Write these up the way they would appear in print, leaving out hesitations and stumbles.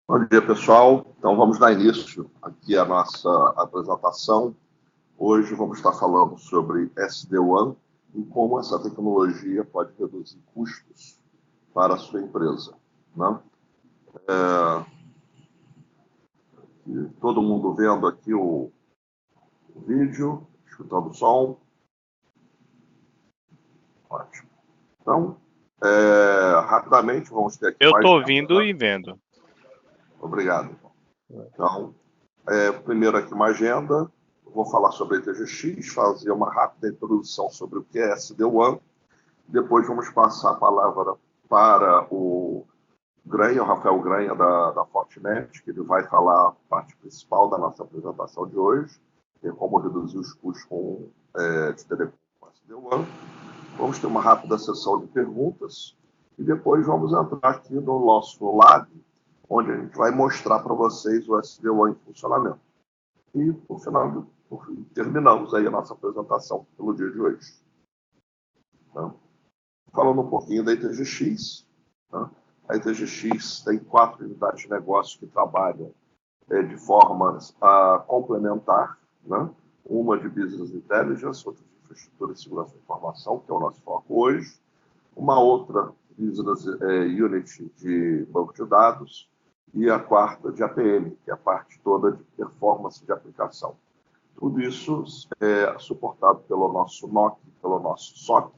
Bom dia, pessoal. Então, vamos dar início aqui à nossa apresentação. Hoje vamos estar falando sobre SD-WAN e como essa tecnologia pode reduzir custos para a sua empresa, né? Todo mundo vendo aqui o vídeo, escutando o som. Ótimo. Então, rapidamente, vamos ter aqui Eu estou ouvindo e vendo. Obrigado. Então, primeiro aqui uma agenda. Vou falar sobre a ETGX, fazer uma rápida introdução sobre o que é SD-WAN. Depois vamos passar a palavra para o Granha, o Rafael Granha, da Fortinet, que ele vai falar a parte principal da nossa apresentação de hoje, que é como reduzir os custos de telecom com SD-WAN. Vamos ter uma rápida sessão de perguntas e depois vamos entrar aqui no nosso lab, onde a gente vai mostrar para vocês o SD-WAN em funcionamento. E, por final, terminamos aí a nossa apresentação pelo dia de hoje. Tá? Falando um pouquinho da ETGX, tá? A ETGX tem 4 unidades de negócio que trabalham de forma complementar, né? Uma de Business Intelligence, outra de Infraestrutura e Segurança da Informação, que é o nosso foco hoje, uma outra Business Unit de banco de dados, e a quarta de APM, que é a parte toda de performance de aplicação. Tudo isso é suportado pelo nosso NOC, pelo nosso SOC,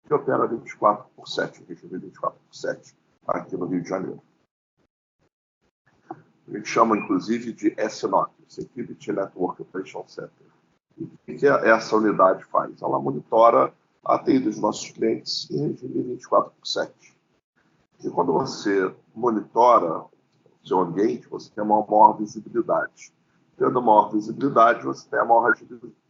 que opera 24/7, regime 24/7, aqui no Rio de Janeiro. A gente chama, inclusive, de SNOC, Security Network Operation Center. E o que essa unidade faz? Ela monitora a TI dos nossos clientes em regime 24/7. E quando você monitora o seu ambiente, você tem uma maior visibilidade. Tendo maior visibilidade, você tem a maior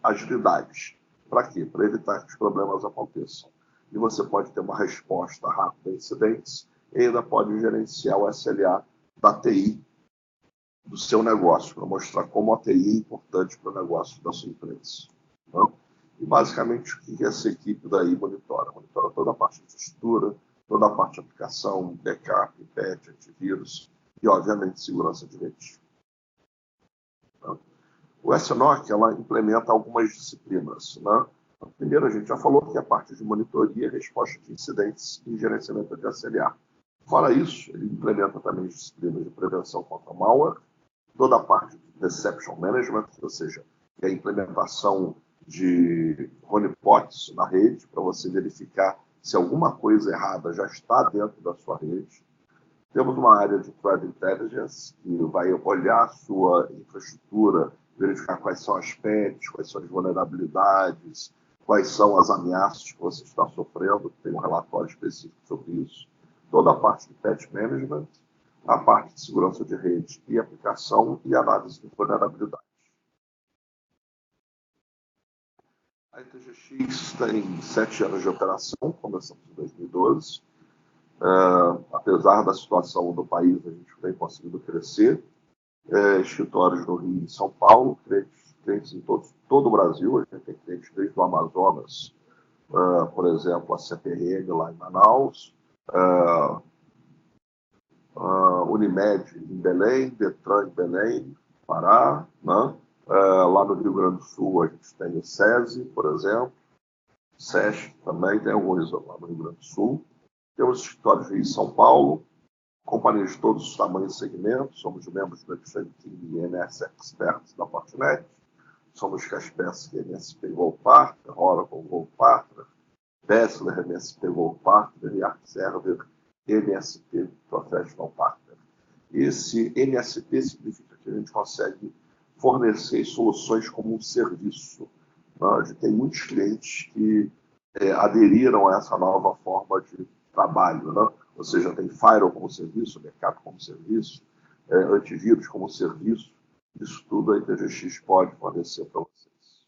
agilidade. Para quê? Para evitar que os problemas aconteçam. E você pode ter uma resposta rápida a incidentes e ainda pode gerenciar o SLA da TI do seu negócio, para mostrar como a TI é importante para o negócio da sua empresa. Então, e basicamente, o que essa equipe daí monitora? Monitora toda a parte de infraestrutura, toda a parte de aplicação, backup, patch, antivírus e, obviamente, segurança de rede. O SNOC, ela implementa algumas disciplinas, né? Primeiro, a gente já falou que é a parte de monitoria, resposta de incidentes e gerenciamento de SLA. Fora isso, ele implementa também as disciplinas de prevenção contra malware, toda a parte de deception management, ou seja, é a implementação de honeypots na rede, para você verificar se alguma coisa errada já está dentro da sua rede. Temos uma área de threat intelligence, que vai olhar a sua infraestrutura, verificar quais são as patches, quais são as vulnerabilidades, quais são as ameaças que você está sofrendo, tem um relatório específico sobre isso. Toda a parte de patch management, a parte de segurança de rede e aplicação e análise de vulnerabilidade. A ETGX tem 7 anos de operação, começamos em 2012. Apesar da situação do país, a gente tem conseguido crescer. Escritórios no Rio e São Paulo, clientes em todo o Brasil. A gente tem clientes desde o Amazonas, por exemplo, a CPRM lá em Manaus, Unimed em Belém, Detran em Belém, Pará, né? Lá no Rio Grande do Sul a gente tem o SESI, por exemplo, SESC também, tem alguns lá no Rio Grande do Sul. Temos escritórios em São Paulo, companhias de todos os tamanhos e segmentos, somos membros do Extreme Team e MS Experts da Fortinet, somos Kaspersky MSP Gold Partner, Oracle Gold Partner, Bessler MSP Gold Partner e ArcServer MSP Professional Partner. Esse MSP significa que a gente consegue fornecer soluções como um serviço. A gente tem muitos clientes que aderiram a essa nova forma de trabalho, né? Ou seja, tem firewall como serviço, backup como serviço, antivírus como serviço. Isso tudo a ETGX pode fornecer para vocês.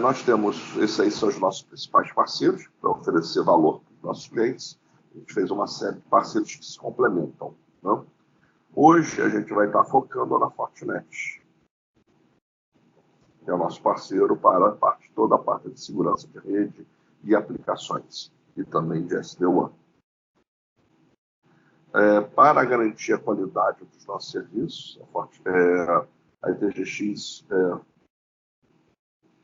Nós temos, esses aí são os nossos principais parceiros, para oferecer valor para os nossos clientes. A gente fez uma série de parceiros que se complementam, né? Hoje a gente vai estar focando na Fortinet, que é o nosso parceiro para toda a parte de segurança de rede e aplicações, e também de SD-WAN. Para garantir a qualidade dos nossos serviços, a ITGX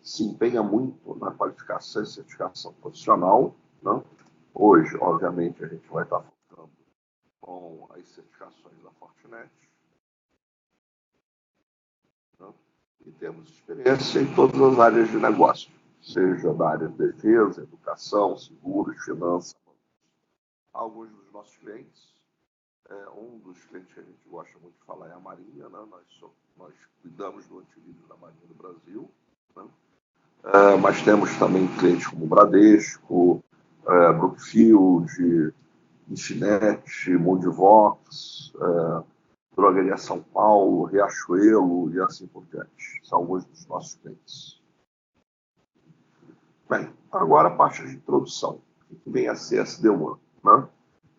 se empenha muito na qualificação e certificação profissional, né? Hoje, obviamente, a gente vai estar focando com as certificações da Fortinet, né? E temos experiência em todas as áreas de negócio, seja da área de defesa, educação, seguros, finanças. Alguns dos nossos clientes, um dos clientes que a gente gosta muito de falar é a Marinha, né? Nós cuidamos do antivírus da Marinha do Brasil, né? Mas temos também clientes como Bradesco, Brookfield, Infinet, Mundivox, Drogaria São Paulo, Riachuelo e assim por diante. São alguns dos nossos clientes. Bem, agora a parte de introdução. O que vem a ser SD-WAN? Né?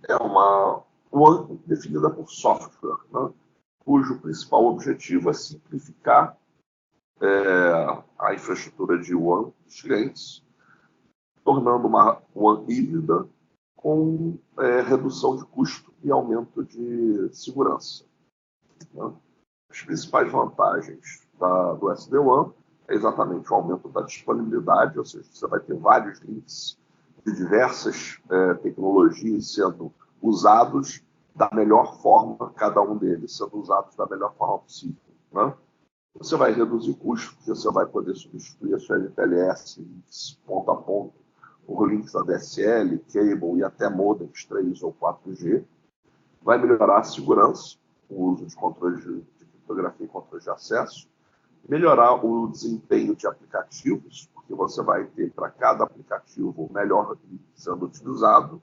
É uma WAN definida por software, né? Cujo principal objetivo é simplificar a infraestrutura de WAN dos clientes, tornando uma WAN híbrida com redução de custo e aumento de segurança, né? As principais vantagens do SD-WAN é exatamente o aumento da disponibilidade, ou seja, você vai ter vários links de diversas tecnologias sendo usados da melhor forma, cada um deles sendo usados da melhor forma possível, né? Você vai reduzir custos, porque você vai poder substituir a sua MPLS, links ponto a ponto, por links ADSL, cable e até modems 3 ou 4G. Vai melhorar a segurança, o uso de controles de criptografia e controles de acesso. Melhorar o desempenho de aplicativos, porque você vai ter para cada aplicativo o melhor link sendo utilizado.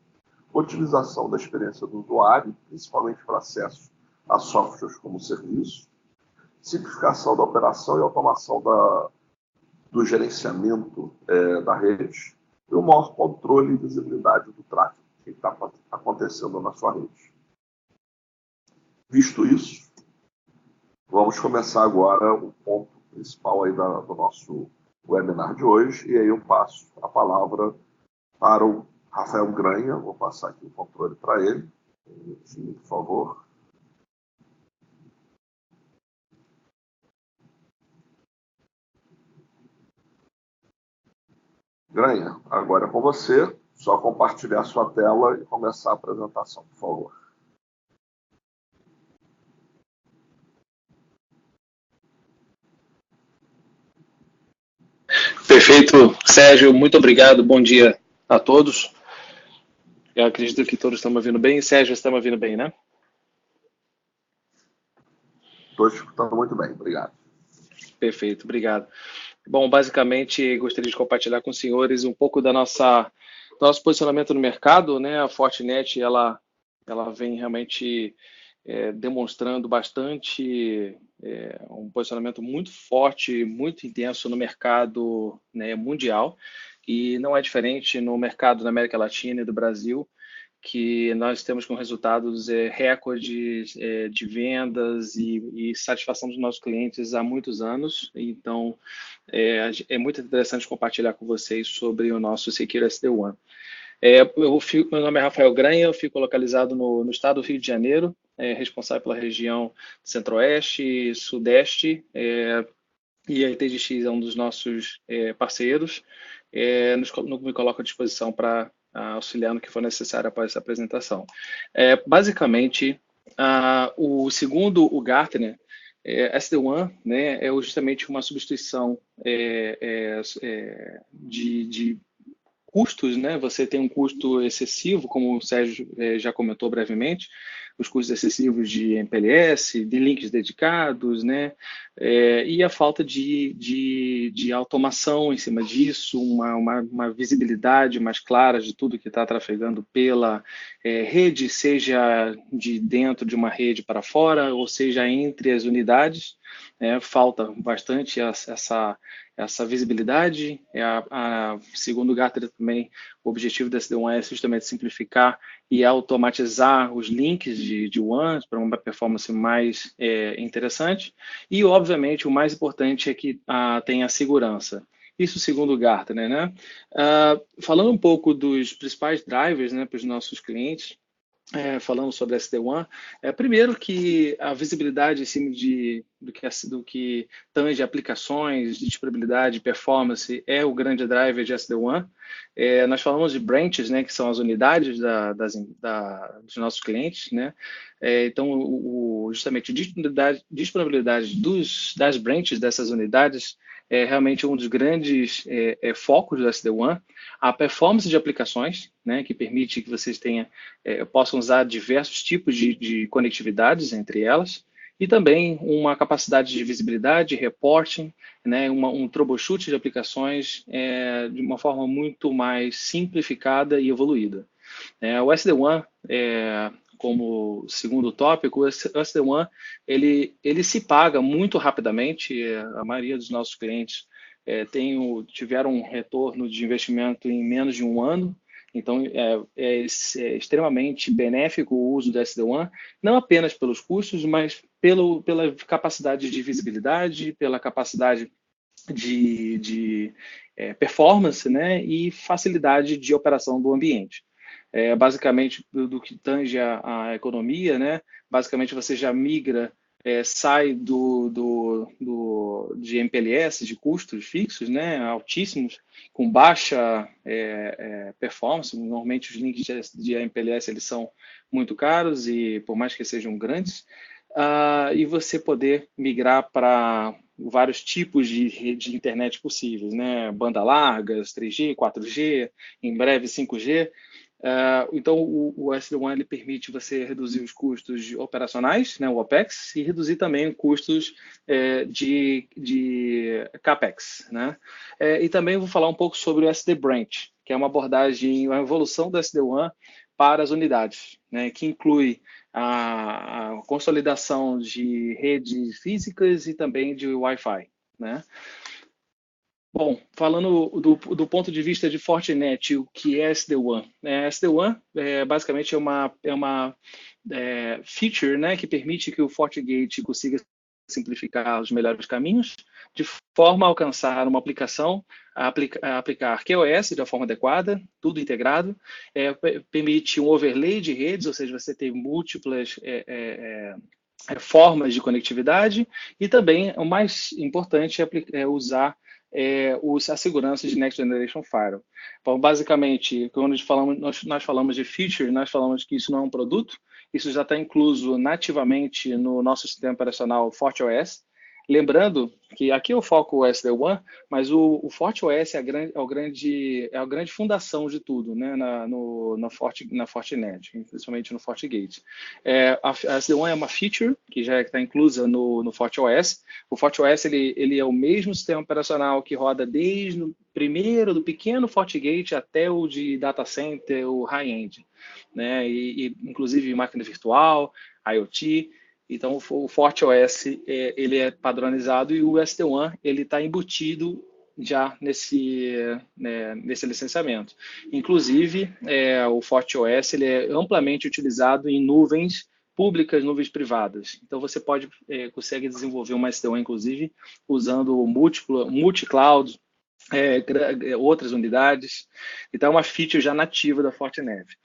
Otimização da experiência do usuário, principalmente para acesso a softwares como serviço. Simplificação da operação e automação do gerenciamento da rede e o maior controle e visibilidade do tráfego que está acontecendo na sua rede. Visto isso, vamos começar agora o ponto principal aí do nosso webinar de hoje, e aí eu passo a palavra para o Rafael Granha. Vou passar aqui o controle para ele. Um minutinho, por favor. Granha, agora é com você. Só compartilhar a sua tela e começar a apresentação, por favor. Perfeito, Sérgio, muito obrigado. Bom dia a todos. Eu acredito que todos estão me ouvindo bem. Sérgio, está me ouvindo bem, né? Estou escutando muito bem, obrigado. Perfeito, obrigado. Bom, basicamente, gostaria de compartilhar com os senhores um pouco do nosso posicionamento no mercado, né? A Fortinet, ela vem realmente demonstrando bastante um posicionamento muito forte, muito intenso no mercado, né, mundial, e não é diferente no mercado da América Latina e do Brasil, que nós temos com resultados recordes de vendas e satisfação dos nossos clientes há muitos anos. Então, é muito interessante compartilhar com vocês sobre o nosso Secure SD-WAN. Meu nome é Rafael Granha, eu fico localizado no estado do Rio de Janeiro, responsável pela região Centro-Oeste e Sudeste, e a ITGX é um dos nossos parceiros. Me coloco à disposição para auxiliar no que for necessário após essa apresentação. Basicamente, segundo o Gartner, SD-WAN, né, é justamente uma substituição de custos, né? Você tem um custo excessivo, como o Sérgio já comentou brevemente, os custos excessivos de MPLS, de links dedicados, né? E a falta de automação em cima disso, uma visibilidade mais clara de tudo que está trafegando pela rede, seja de dentro de uma rede para fora, ou seja entre as unidades. Falta bastante essa visibilidade. Segundo o Gartner também, o objetivo da SD-WAN é justamente simplificar e automatizar os links de WAN para uma performance mais interessante. E, obviamente, o mais importante é que tenha segurança. Isso segundo o Gartner, né? Falando um pouco dos principais drivers, né, para os nossos clientes, falando sobre SD-WAN, primeiro que a visibilidade em cima do que tange aplicações, disponibilidade, performance, é o grande driver de SD-WAN. Nós falamos de branches, né, que são as unidades dos nossos clientes, né? Então, justamente disponibilidade das branches, dessas unidades, é realmente um dos grandes focos do SD-WAN. A performance de aplicações, né, que permite que vocês possam usar diversos tipos de conectividades entre elas, e também uma capacidade de visibilidade, reporting, né, um troubleshoot de aplicações de uma forma muito mais simplificada e evoluída. O SD-WAN, como segundo tópico, o SD-WAN ele se paga muito rapidamente. A maioria dos nossos clientes tiveram um retorno de investimento em menos de um ano. Então, é extremamente benéfico o uso do SD-WAN, não apenas pelos custos, mas pela capacidade de visibilidade, pela capacidade de performance, né, e facilidade de operação do ambiente. Basicamente, do que tange a economia, né, basicamente você já migra, sai de MPLS, de custos fixos, né, altíssimos, com baixa performance. Normalmente os links de MPLS eles são muito caros, e por mais que sejam grandes, e você poder migrar para vários tipos de rede de internet possíveis, né? Banda largas, 3G, 4G, em breve 5G. Então, o SD-WAN ele permite você reduzir os custos operacionais, né, o OPEX, e reduzir também custos de CAPEX. Né? E também vou falar um pouco sobre o SD-Branch, que é uma abordagem, uma evolução do SD-WAN para as unidades, né, que inclui a consolidação de redes físicas e também de Wi-Fi. Né? Bom, falando do ponto de vista de Fortinet, o que é SD-WAN? SD-WAN basicamente é uma feature, né, que permite que o FortiGate consiga simplificar os melhores caminhos, de forma a alcançar uma aplicação, aplicar QoS de uma forma adequada, tudo integrado, permite um overlay de redes, ou seja, você tem múltiplas formas de conectividade, e também o mais importante é usar a segurança de Next Generation Firewall. Então, basicamente, quando nós falamos de feature, nós falamos que isso não é um produto, isso já está incluso nativamente no nosso sistema operacional FortiOS. Lembrando que aqui eu foco o SD-WAN, mas o FortiOS é a grande fundação de tudo, né, na Fortinet, principalmente no FortiGate. A SD-WAN é uma feature que já está inclusa no FortiOS. O FortiOS ele é o mesmo sistema operacional que roda desde o primeiro, do pequeno FortiGate até o de data center, o high-end, né, e inclusive máquina virtual, IoT. Então, o FortiOS ele é padronizado, e o SD-WAN ele está embutido já nesse licenciamento. Inclusive, o FortiOS ele é amplamente utilizado em nuvens públicas, nuvens privadas. Então, você consegue desenvolver uma SD-WAN, inclusive, usando multi-cloud, outras unidades. Então, é uma feature já nativa da Fortinet.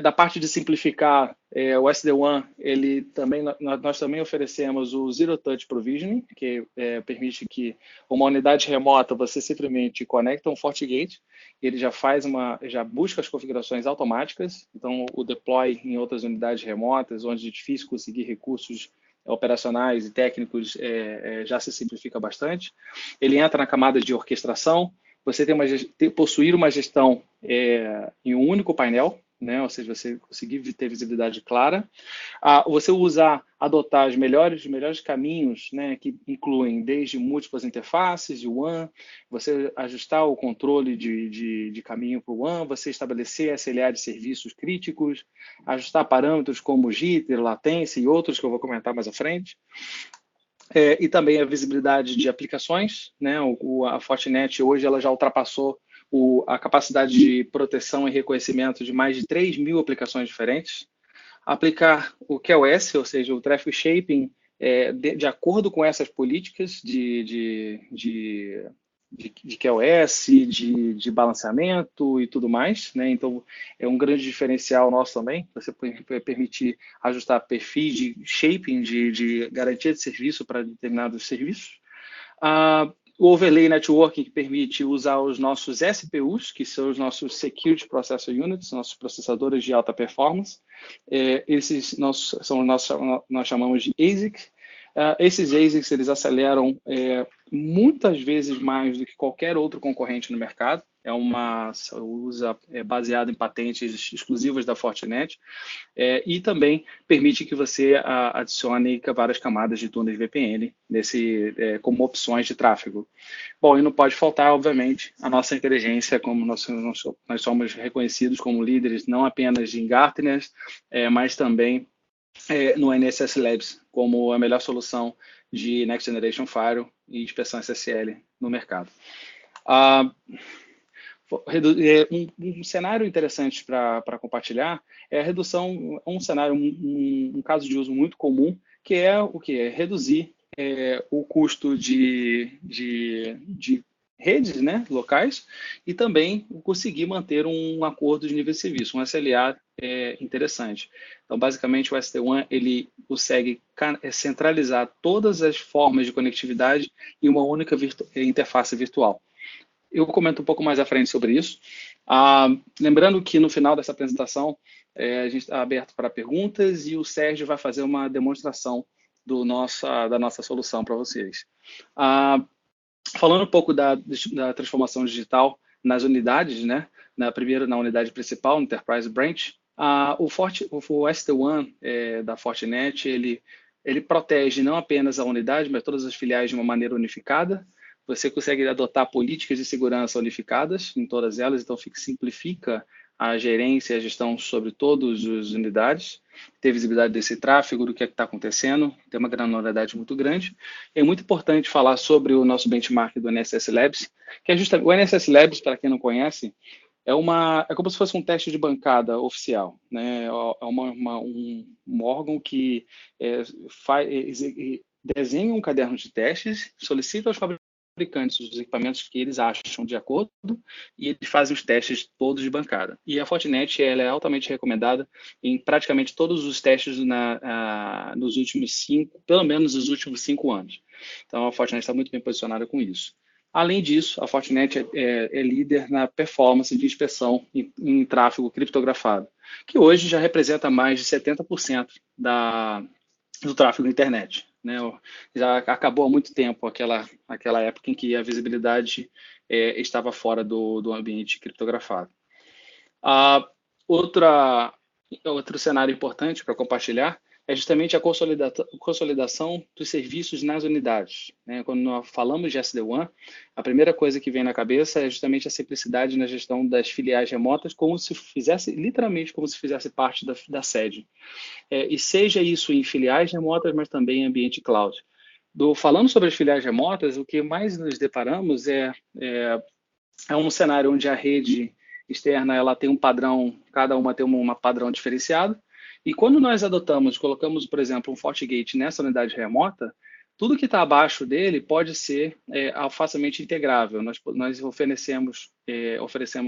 Da parte de simplificar o SD-WAN, nós também oferecemos o Zero Touch Provisioning, que permite que uma unidade remota você simplesmente conecta um FortiGate, ele já busca as configurações automáticas. Então, o deploy em outras unidades remotas, onde é difícil conseguir recursos operacionais e técnicos, já se simplifica bastante. Ele entra na camada de orquestração. Você possuir uma gestão em um único painel, né? Ou seja, você conseguir ter visibilidade clara. Você adotar os melhores caminhos, né? Que incluem desde múltiplas interfaces de WAN, você ajustar o controle de caminho para o WAN, você estabelecer SLA de serviços críticos, ajustar parâmetros como jitter, latência e outros que eu vou comentar mais à frente. E também a visibilidade de aplicações, né? A Fortinet hoje ela já ultrapassou a capacidade de proteção e reconhecimento de mais de 3.000 aplicações diferentes. Aplicar o QoS, ou seja, o Traffic Shaping, de acordo com essas políticas de de QoS, de balanceamento e tudo mais, né? Então, é um grande diferencial nosso também. Você vai permitir ajustar perfis de shaping, de garantia de serviço para determinados serviços. O Overlay Networking, que permite usar os nossos SPUs, que são os nossos Security Processor Units, nossos processadores de alta performance. Esses nós chamamos de ASIC. Esses ASICs, eles aceleram muitas vezes mais do que qualquer outro concorrente no mercado. É baseado em patentes exclusivas da Fortinet e também permite que você adicione várias camadas de túneis VPN como opções de tráfego. Bom, e não pode faltar, obviamente, a nossa inteligência, como nós somos reconhecidos como líderes não apenas em Gartner, mas também no NSS Labs como a melhor solução de Next Generation Firewall e inspeção SSL no mercado. Um cenário interessante para compartilhar é a redução, um caso de uso muito comum, que é o que? É reduzir o custo de redes, né, locais, e também conseguir manter um acordo de nível de serviço, um SLA interessante. Então, basicamente, o SD-WAN ele consegue centralizar todas as formas de conectividade em uma única interface virtual. Eu comento um pouco mais à frente sobre isso. Lembrando que no final dessa apresentação, a gente está aberto para perguntas e o Sérgio vai fazer uma demonstração da nossa solução para vocês. Falando um pouco da transformação digital nas unidades, né? Primeiro na unidade principal, no Enterprise Branch, o SD-WAN da Fortinet, ele protege não apenas a unidade, mas todas as filiais de uma maneira unificada. Você consegue adotar políticas de segurança unificadas em todas elas, então simplifica a gerência e a gestão sobre todas as unidades, ter visibilidade desse tráfego, do que está acontecendo, tem uma granularidade muito grande. É muito importante falar sobre o nosso benchmark do NSS Labs, que é justamente o NSS Labs, para quem não conhece, é como se fosse um teste de bancada oficial, né? É um órgão que desenha um caderno de testes, solicita aos fabricantes os equipamentos que eles acham de acordo e eles fazem os testes todos de bancada. E a Fortinet ela é altamente recomendada em praticamente todos os testes nos últimos pelo menos nos últimos 5 anos. Então a Fortinet está muito bem posicionada com isso. Além disso, a Fortinet é líder na performance de inspeção em tráfego criptografado, que hoje já representa mais de 70% do tráfego da internet. Né? Já acabou há muito tempo aquela época em que a visibilidade estava fora do ambiente criptografado. Outro cenário importante para compartilhar é justamente a consolidação dos serviços nas unidades. Né? Quando nós falamos de SD-WAN, a primeira coisa que vem na cabeça é justamente a simplicidade na gestão das filiais remotas, literalmente como se fizesse parte da sede. E seja isso em filiais remotas, mas também em ambiente cloud. Falando sobre as filiais remotas, o que mais nos deparamos é um cenário onde a rede externa ela tem um padrão, cada uma tem um padrão diferenciado, e quando nós colocamos, por exemplo, um FortiGate nessa unidade remota, tudo que está abaixo dele pode ser facilmente integrável. Nós oferecemos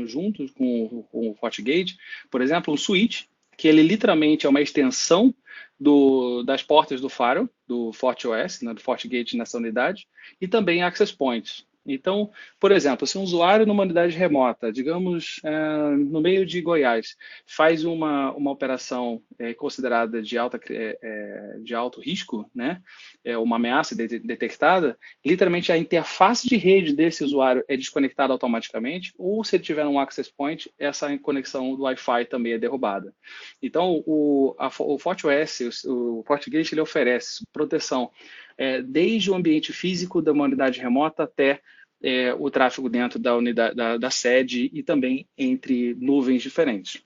juntos com o FortiGate, por exemplo, um switch, que ele literalmente é uma extensão das portas do firewall, do FortiOS, né, do FortiGate nessa unidade, e também access points. Então, por exemplo, se um usuário numa unidade remota, digamos, no meio de Goiás, faz uma operação considerada de alto risco, né, uma ameaça detectada, literalmente a interface de rede desse usuário é desconectada automaticamente, ou se ele tiver um access point, essa conexão do Wi-Fi também é derrubada. Então, o FortiOS, o FortiGate, ele oferece proteção desde o ambiente físico da uma unidade remota até o tráfego dentro da unidade da sede e também entre nuvens diferentes.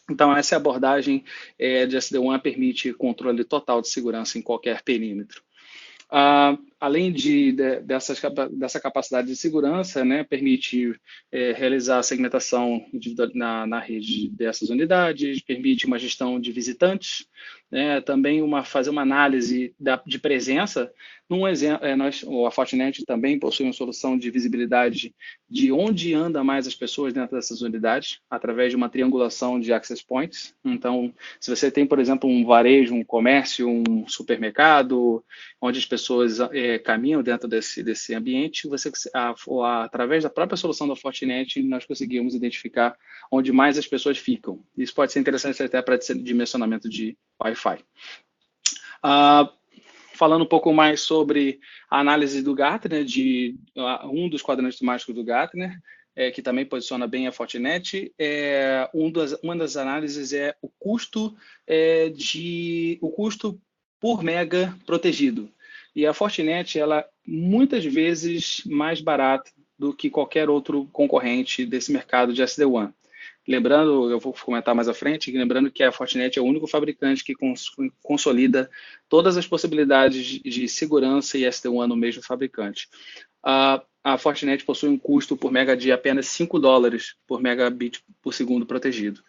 Então, essa abordagem de SD-WAN permite controle total de segurança em qualquer perímetro. além dessa capacidade de segurança, né, permite realizar a segmentação na rede dessas unidades, permite uma gestão de visitantes, né, também fazer uma análise de presença. Num exemplo, a Fortinet também possui uma solução de visibilidade de onde anda mais as pessoas dentro dessas unidades, através de uma triangulação de access points. Então, se você tem, por exemplo, um varejo, um comércio, um supermercado, onde as pessoas caminham dentro desse ambiente, através da própria solução da Fortinet, nós conseguimos identificar onde mais as pessoas ficam. Isso pode ser interessante até para dimensionamento de Wi-Fi. Falando um pouco mais sobre a análise do Gartner, um dos quadrantes temáticos do Gartner, que também posiciona bem a Fortinet, uma das análises é o custo por mega protegido. E a Fortinet, ela é muitas vezes mais barata do que qualquer outro concorrente desse mercado de SD-WAN. Lembrando, eu vou comentar mais à frente, lembrando que a Fortinet é o único fabricante que consolida todas as possibilidades de segurança e SD-WAN no mesmo fabricante. A Fortinet possui um custo por mega de apenas $5 por megabit por segundo protegido.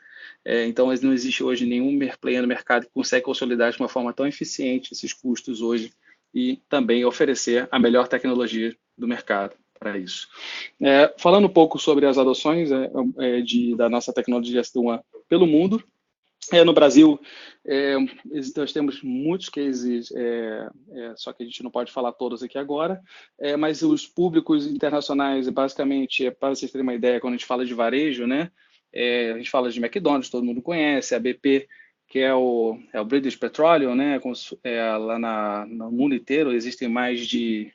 Então, não existe hoje nenhum player no mercado que consegue consolidar de uma forma tão eficiente esses custos hoje e também oferecer a melhor tecnologia do mercado para isso. Falando um pouco sobre as adoções da nossa tecnologia SD-WAN pelo mundo, no Brasil, nós temos muitos cases, só que a gente não pode falar todos aqui agora, mas os públicos internacionais, basicamente, para vocês terem uma ideia, quando a gente fala de varejo, né, a gente fala de McDonald's, todo mundo conhece, a BP, que é o British Petroleum, né, lá no mundo inteiro existem mais de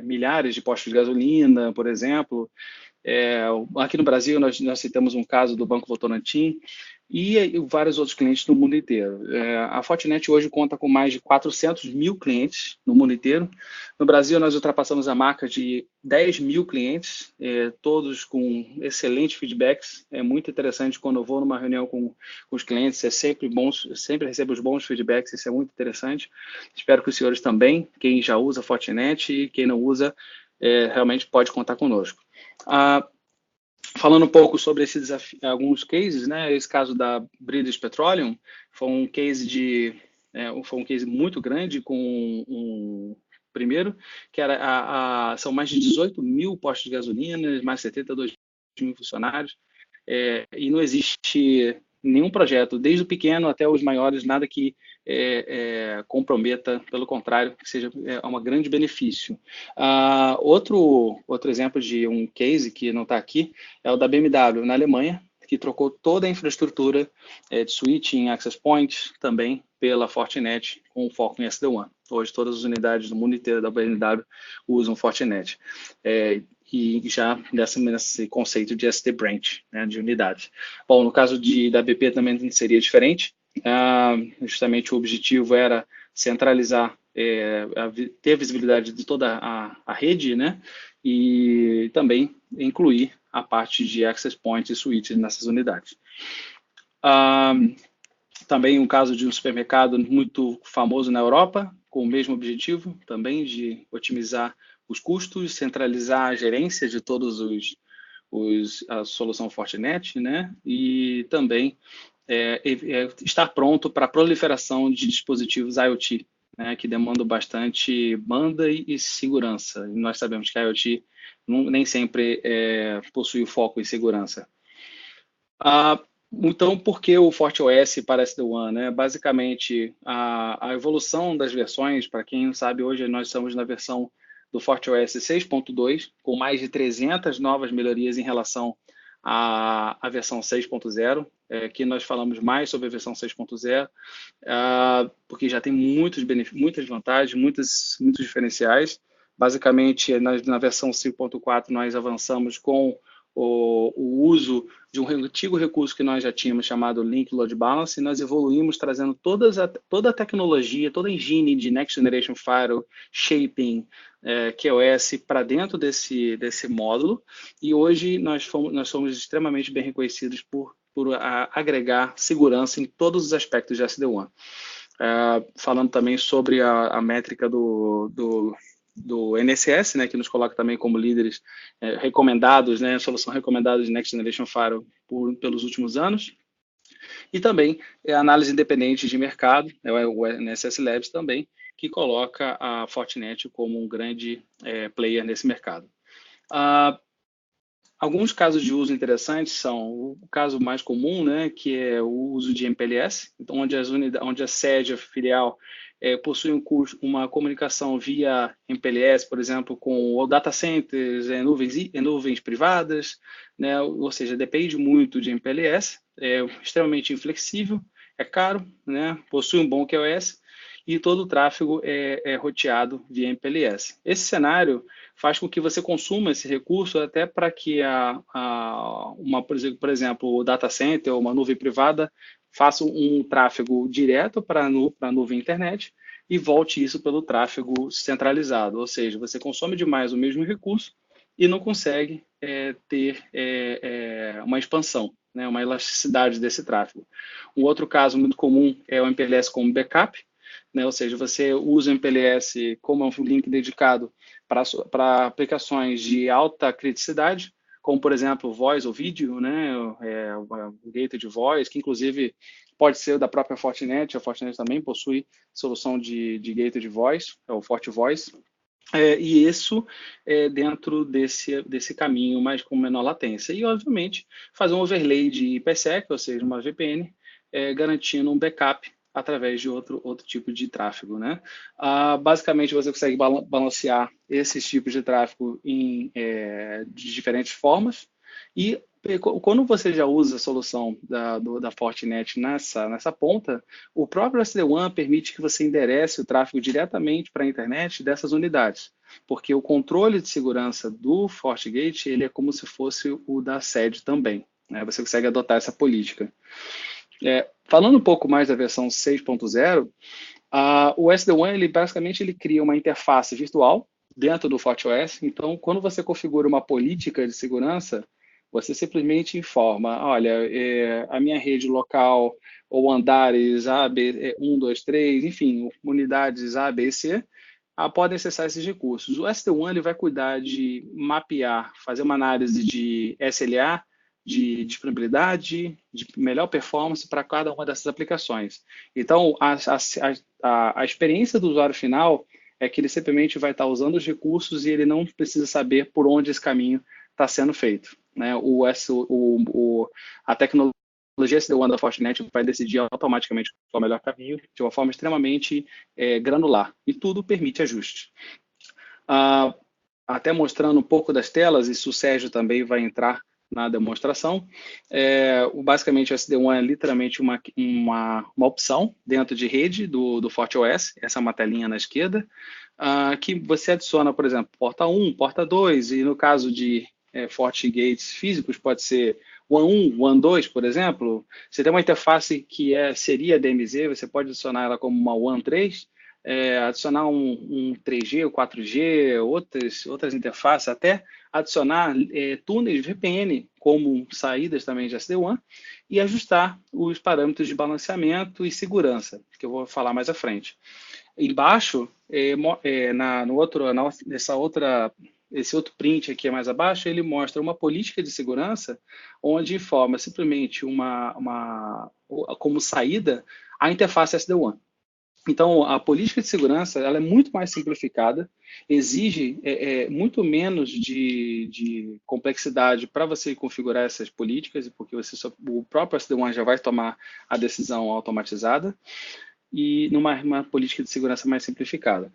milhares de postos de gasolina, por exemplo. Aqui no Brasil, nós citamos um caso do Banco Votorantim e vários outros clientes no mundo inteiro. A Fortinet hoje conta com mais de 400 mil clientes no mundo inteiro. No Brasil, nós ultrapassamos a marca de 10 mil clientes, todos com excelentes feedbacks. É muito interessante quando eu vou numa reunião com os clientes, sempre recebo os bons feedbacks, isso é muito interessante. Espero que os senhores também, quem já usa Fortinet e quem não usa, realmente pode contar conosco. Falando um pouco sobre esse desafio, alguns cases, né? Esse caso da British Petroleum foi um case muito grande com primeiro, que são mais de 18 mil postos de gasolina, mais de 72 mil funcionários, e não existe nenhum projeto, desde o pequeno até os maiores, nada que comprometa, pelo contrário, que seja um grande benefício. Outro exemplo de um case que não está aqui é o da BMW na Alemanha, que trocou toda a infraestrutura de switching, access points, também pela Fortinet, com foco em SD-WAN. Hoje, todas as unidades do mundo inteiro da BMW usam Fortinet. E já nesse conceito de SD-Branch, né, de unidades. Bom, no caso da BP também seria diferente. Justamente o objetivo era centralizar, ter visibilidade de toda a rede, né, e também incluir a parte de access points e switches nessas unidades. Também um caso de um supermercado muito famoso na Europa, com o mesmo objetivo também de otimizar os custos, centralizar a gerência de todos a solução Fortinet, né? E também estar pronto para a proliferação de dispositivos IoT, né? Que demandam bastante banda e segurança. E nós sabemos que a IoT nem sempre possui foco em segurança. Então, por que o FortiOS para SD-WAN? Né? Basicamente, a evolução das versões, para quem não sabe, hoje nós estamos na versão do FortiOS 6.2, com mais de 300 novas melhorias em relação à versão 6.0, que nós falamos mais sobre a versão 6.0, porque já tem muitas vantagens, muitos diferenciais. Basicamente, na versão 5.4, nós avançamos com o uso de um antigo recurso que nós já tínhamos chamado Link Load Balance, e nós evoluímos trazendo toda a tecnologia, toda a engine de Next Generation Firewall, Shaping, QoS para dentro desse módulo, e hoje nós somos extremamente bem reconhecidos por agregar segurança em todos os aspectos de SD-WAN. Falando também sobre a métrica do do NSS, né, que nos coloca também como líderes recomendados, né, solução recomendada de Next Generation Firewall pelos últimos anos. E também a análise independente de mercado, o NSS Labs também, que coloca a Fortinet como um grande player nesse mercado. Alguns casos de uso interessantes são o caso mais comum, né, que é o uso de MPLS, então onde a sede, a filial, possui uma comunicação via MPLS, por exemplo, com o data centers, nuvens privadas, né, ou seja, depende muito de MPLS, é extremamente inflexível, é caro, né, possui um bom QoS e todo o tráfego é roteado via MPLS. Esse cenário faz com que você consuma esse recurso até para que por exemplo, o data center ou uma nuvem privada faça um tráfego direto para a nuvem internet e volte isso pelo tráfego centralizado, ou seja, você consome demais o mesmo recurso e não consegue ter uma expansão, né, uma elasticidade desse tráfego. Um outro caso muito comum é o MPLS como backup, né, ou seja, você usa o MPLS como um link dedicado para aplicações de alta criticidade, como, por exemplo, voz ou vídeo, né, o gateway de voz, que inclusive pode ser da própria Fortinet. A Fortinet também possui solução de gateway de voz, é o FortiVoice. E isso dentro desse caminho, mas com menor latência. E, obviamente, fazer um overlay de IPsec, ou seja, uma VPN, garantindo um backup através de outro tipo de tráfego, né? Basicamente, você consegue balancear esses tipos de tráfego de diferentes formas e quando você já usa a solução da Fortinet nessa ponta, o próprio SD-WAN permite que você enderece o tráfego diretamente para a internet dessas unidades, porque o controle de segurança do FortiGate ele é como se fosse o da sede também, né? Você consegue adotar essa política. Falando um pouco mais da versão 6.0, o SD-WAN basicamente ele cria uma interface virtual dentro do FortiOS. Então, quando você configura uma política de segurança, você simplesmente informa, olha, a minha rede local ou andares A, B, 1, 2, 3, enfim, unidades A, B e C, podem acessar esses recursos. O SD-WAN ele vai cuidar de mapear, fazer uma análise de SLA, de disponibilidade, de melhor performance para cada uma dessas aplicações. Então, a experiência do usuário final é que ele simplesmente vai estar usando os recursos e ele não precisa saber por onde esse caminho está sendo feito, né? A tecnologia SD-WAN da Fortinet vai decidir automaticamente qual é o melhor caminho de uma forma extremamente granular e tudo permite ajustes. Até mostrando um pouco das telas, isso o Sérgio também vai entrar na demonstração. Basicamente, o SD-WAN é literalmente uma opção dentro de rede do FortiOS, essa é uma telinha na esquerda, que você adiciona, por exemplo, porta 1, porta 2, e no caso de FortiGates físicos, pode ser WAN 1, WAN 2, por exemplo. Você tem uma interface que seria DMZ, você pode adicionar ela como uma WAN 3, adicionar um 3G ou 4G, outras interfaces, até adicionar túneis VPN como saídas também de SD-WAN e ajustar os parâmetros de balanceamento e segurança, que eu vou falar mais à frente. Embaixo, esse outro print aqui mais abaixo, ele mostra uma política de segurança onde informa simplesmente como saída a interface SD-WAN. Então, a política de segurança ela é muito mais simplificada, exige muito menos de complexidade para você configurar essas políticas, porque o próprio SD-WAN já vai tomar a decisão automatizada, e numa política de segurança mais simplificada.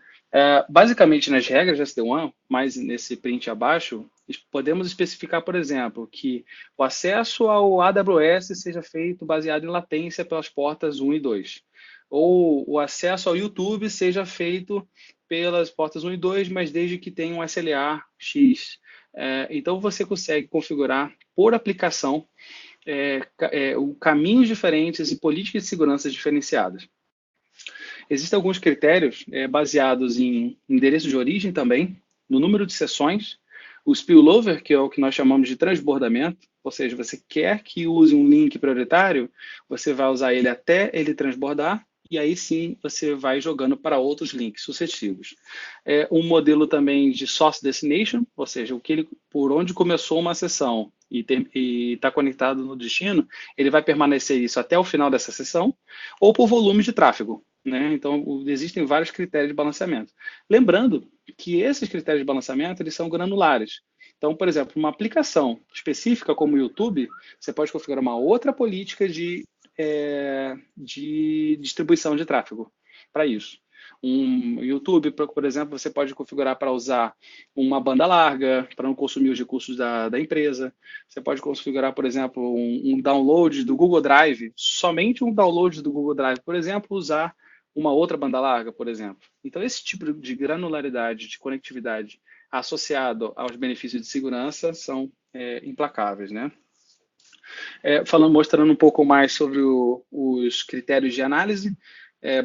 Basicamente, nas regras de SD-WAN, mais nesse print abaixo, podemos especificar, por exemplo, que o acesso ao AWS seja feito baseado em latência pelas portas 1 e 2. Ou o acesso ao YouTube seja feito pelas portas 1 e 2, mas desde que tenha um SLA X. Então, você consegue configurar por aplicação caminhos diferentes e políticas de segurança diferenciadas. Existem alguns critérios baseados em endereço de origem também, no número de sessões, o spillover, que é o que nós chamamos de transbordamento, ou seja, você quer que use um link prioritário, você vai usar ele até ele transbordar, e aí sim você vai jogando para outros links sucessivos. Um modelo também de source destination, ou seja, por onde começou uma sessão e está conectado no destino, ele vai permanecer isso até o final dessa sessão, ou por volume de tráfego, né? Então, existem vários critérios de balanceamento. Lembrando que esses critérios de balanceamento eles são granulares. Então, por exemplo, uma aplicação específica como o YouTube, você pode configurar uma outra política de distribuição de tráfego para isso. Um YouTube, por exemplo, você pode configurar para usar uma banda larga, para não consumir os recursos da empresa. Você pode configurar, por exemplo, um download do Google Drive, somente um download do Google Drive, por exemplo, usar uma outra banda larga, por exemplo. Então, esse tipo de granularidade, de conectividade associado aos benefícios de segurança são implacáveis, né? Mostrando um pouco mais sobre os critérios de análise,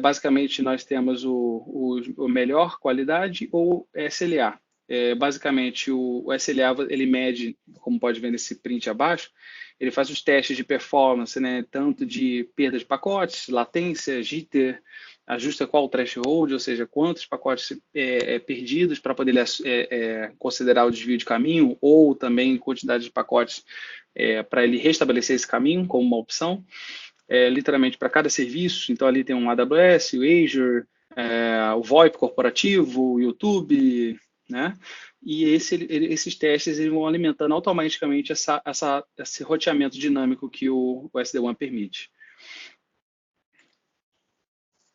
basicamente nós temos o melhor qualidade ou SLA. Basicamente o SLA ele mede, como pode ver nesse print abaixo, ele faz os testes de performance, né, tanto de perda de pacotes, latência, jitter, ajusta qual o threshold, ou seja, quantos pacotes perdidos para poder considerar o desvio de caminho, ou também quantidade de pacotes para ele restabelecer esse caminho como uma opção, literalmente para cada serviço. Então ali tem um AWS, o Azure, o VoIP corporativo, o YouTube, né? E esses testes eles vão alimentando automaticamente esse roteamento dinâmico que o SD-WAN permite.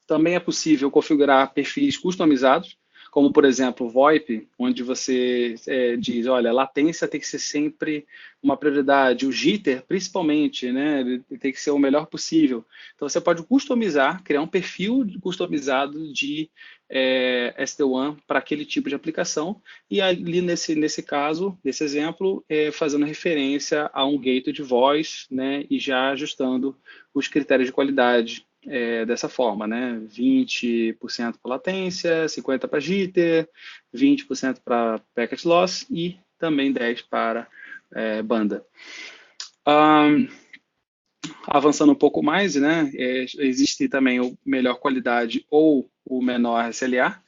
Também é possível configurar perfis customizados, como, por exemplo, o VoIP, onde você diz, olha, a latência tem que ser sempre uma prioridade, o jitter, principalmente, né, ele tem que ser o melhor possível. Então, você pode customizar, criar um perfil customizado de SD-WAN para aquele tipo de aplicação, e ali, nesse caso, nesse exemplo, fazendo referência a um gateway de voz, né, e já ajustando os critérios de qualidade, dessa forma, né? 20% para latência, 50% para jitter, 20% para packet loss e também 10% para banda. Avançando um pouco mais, né? Existe também o melhor qualidade ou o menor SLA.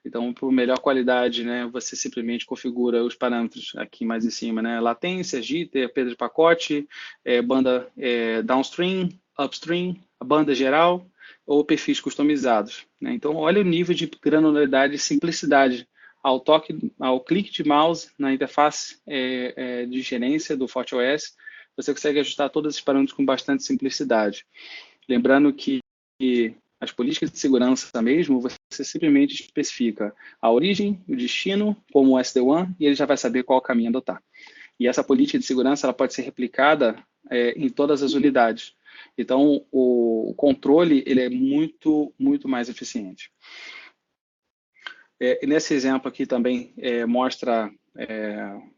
Então, por melhor qualidade, né, você simplesmente configura os parâmetros aqui mais em cima, né? Latência, jitter, perda de pacote, banda downstream, upstream, a banda geral ou perfis customizados, né? Então, olha o nível de granularidade e simplicidade ao clique de mouse na interface de gerência do FortiOS, você consegue ajustar todos esses parâmetros com bastante simplicidade. Lembrando que as políticas de segurança mesmo, você simplesmente especifica a origem, o destino, como o SD-WAN, e ele já vai saber qual caminho adotar. E essa política de segurança ela pode ser replicada em todas as unidades. Então, o controle ele é muito, muito mais eficiente. Nesse exemplo aqui também mostra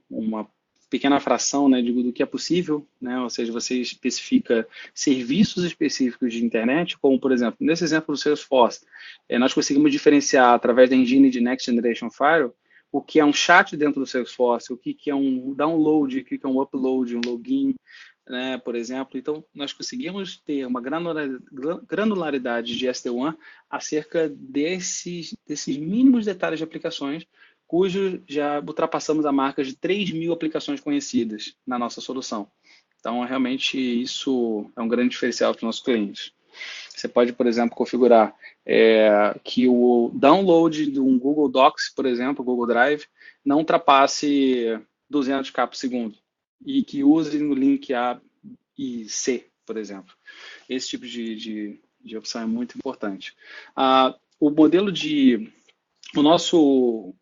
uma pequena fração, né, do que é possível, né, ou seja, você especifica serviços específicos de internet, como, por exemplo, nesse exemplo do Salesforce, nós conseguimos diferenciar através da engine de Next Generation Firewall o que é um chat dentro do Salesforce, o que é um download, o que é um upload, um login, né, por exemplo. Então, nós conseguimos ter uma granularidade de SD-WAN acerca desses mínimos detalhes de aplicações, cujo já ultrapassamos a marca de 3.000 aplicações conhecidas na nossa solução. Então, realmente, isso é um grande diferencial para os nossos clientes. Você pode, por exemplo, configurar que o download de um Google Docs, por exemplo, Google Drive, não ultrapasse 200k por segundo e que use no link A e C, por exemplo. Esse tipo de opção é muito importante. O nosso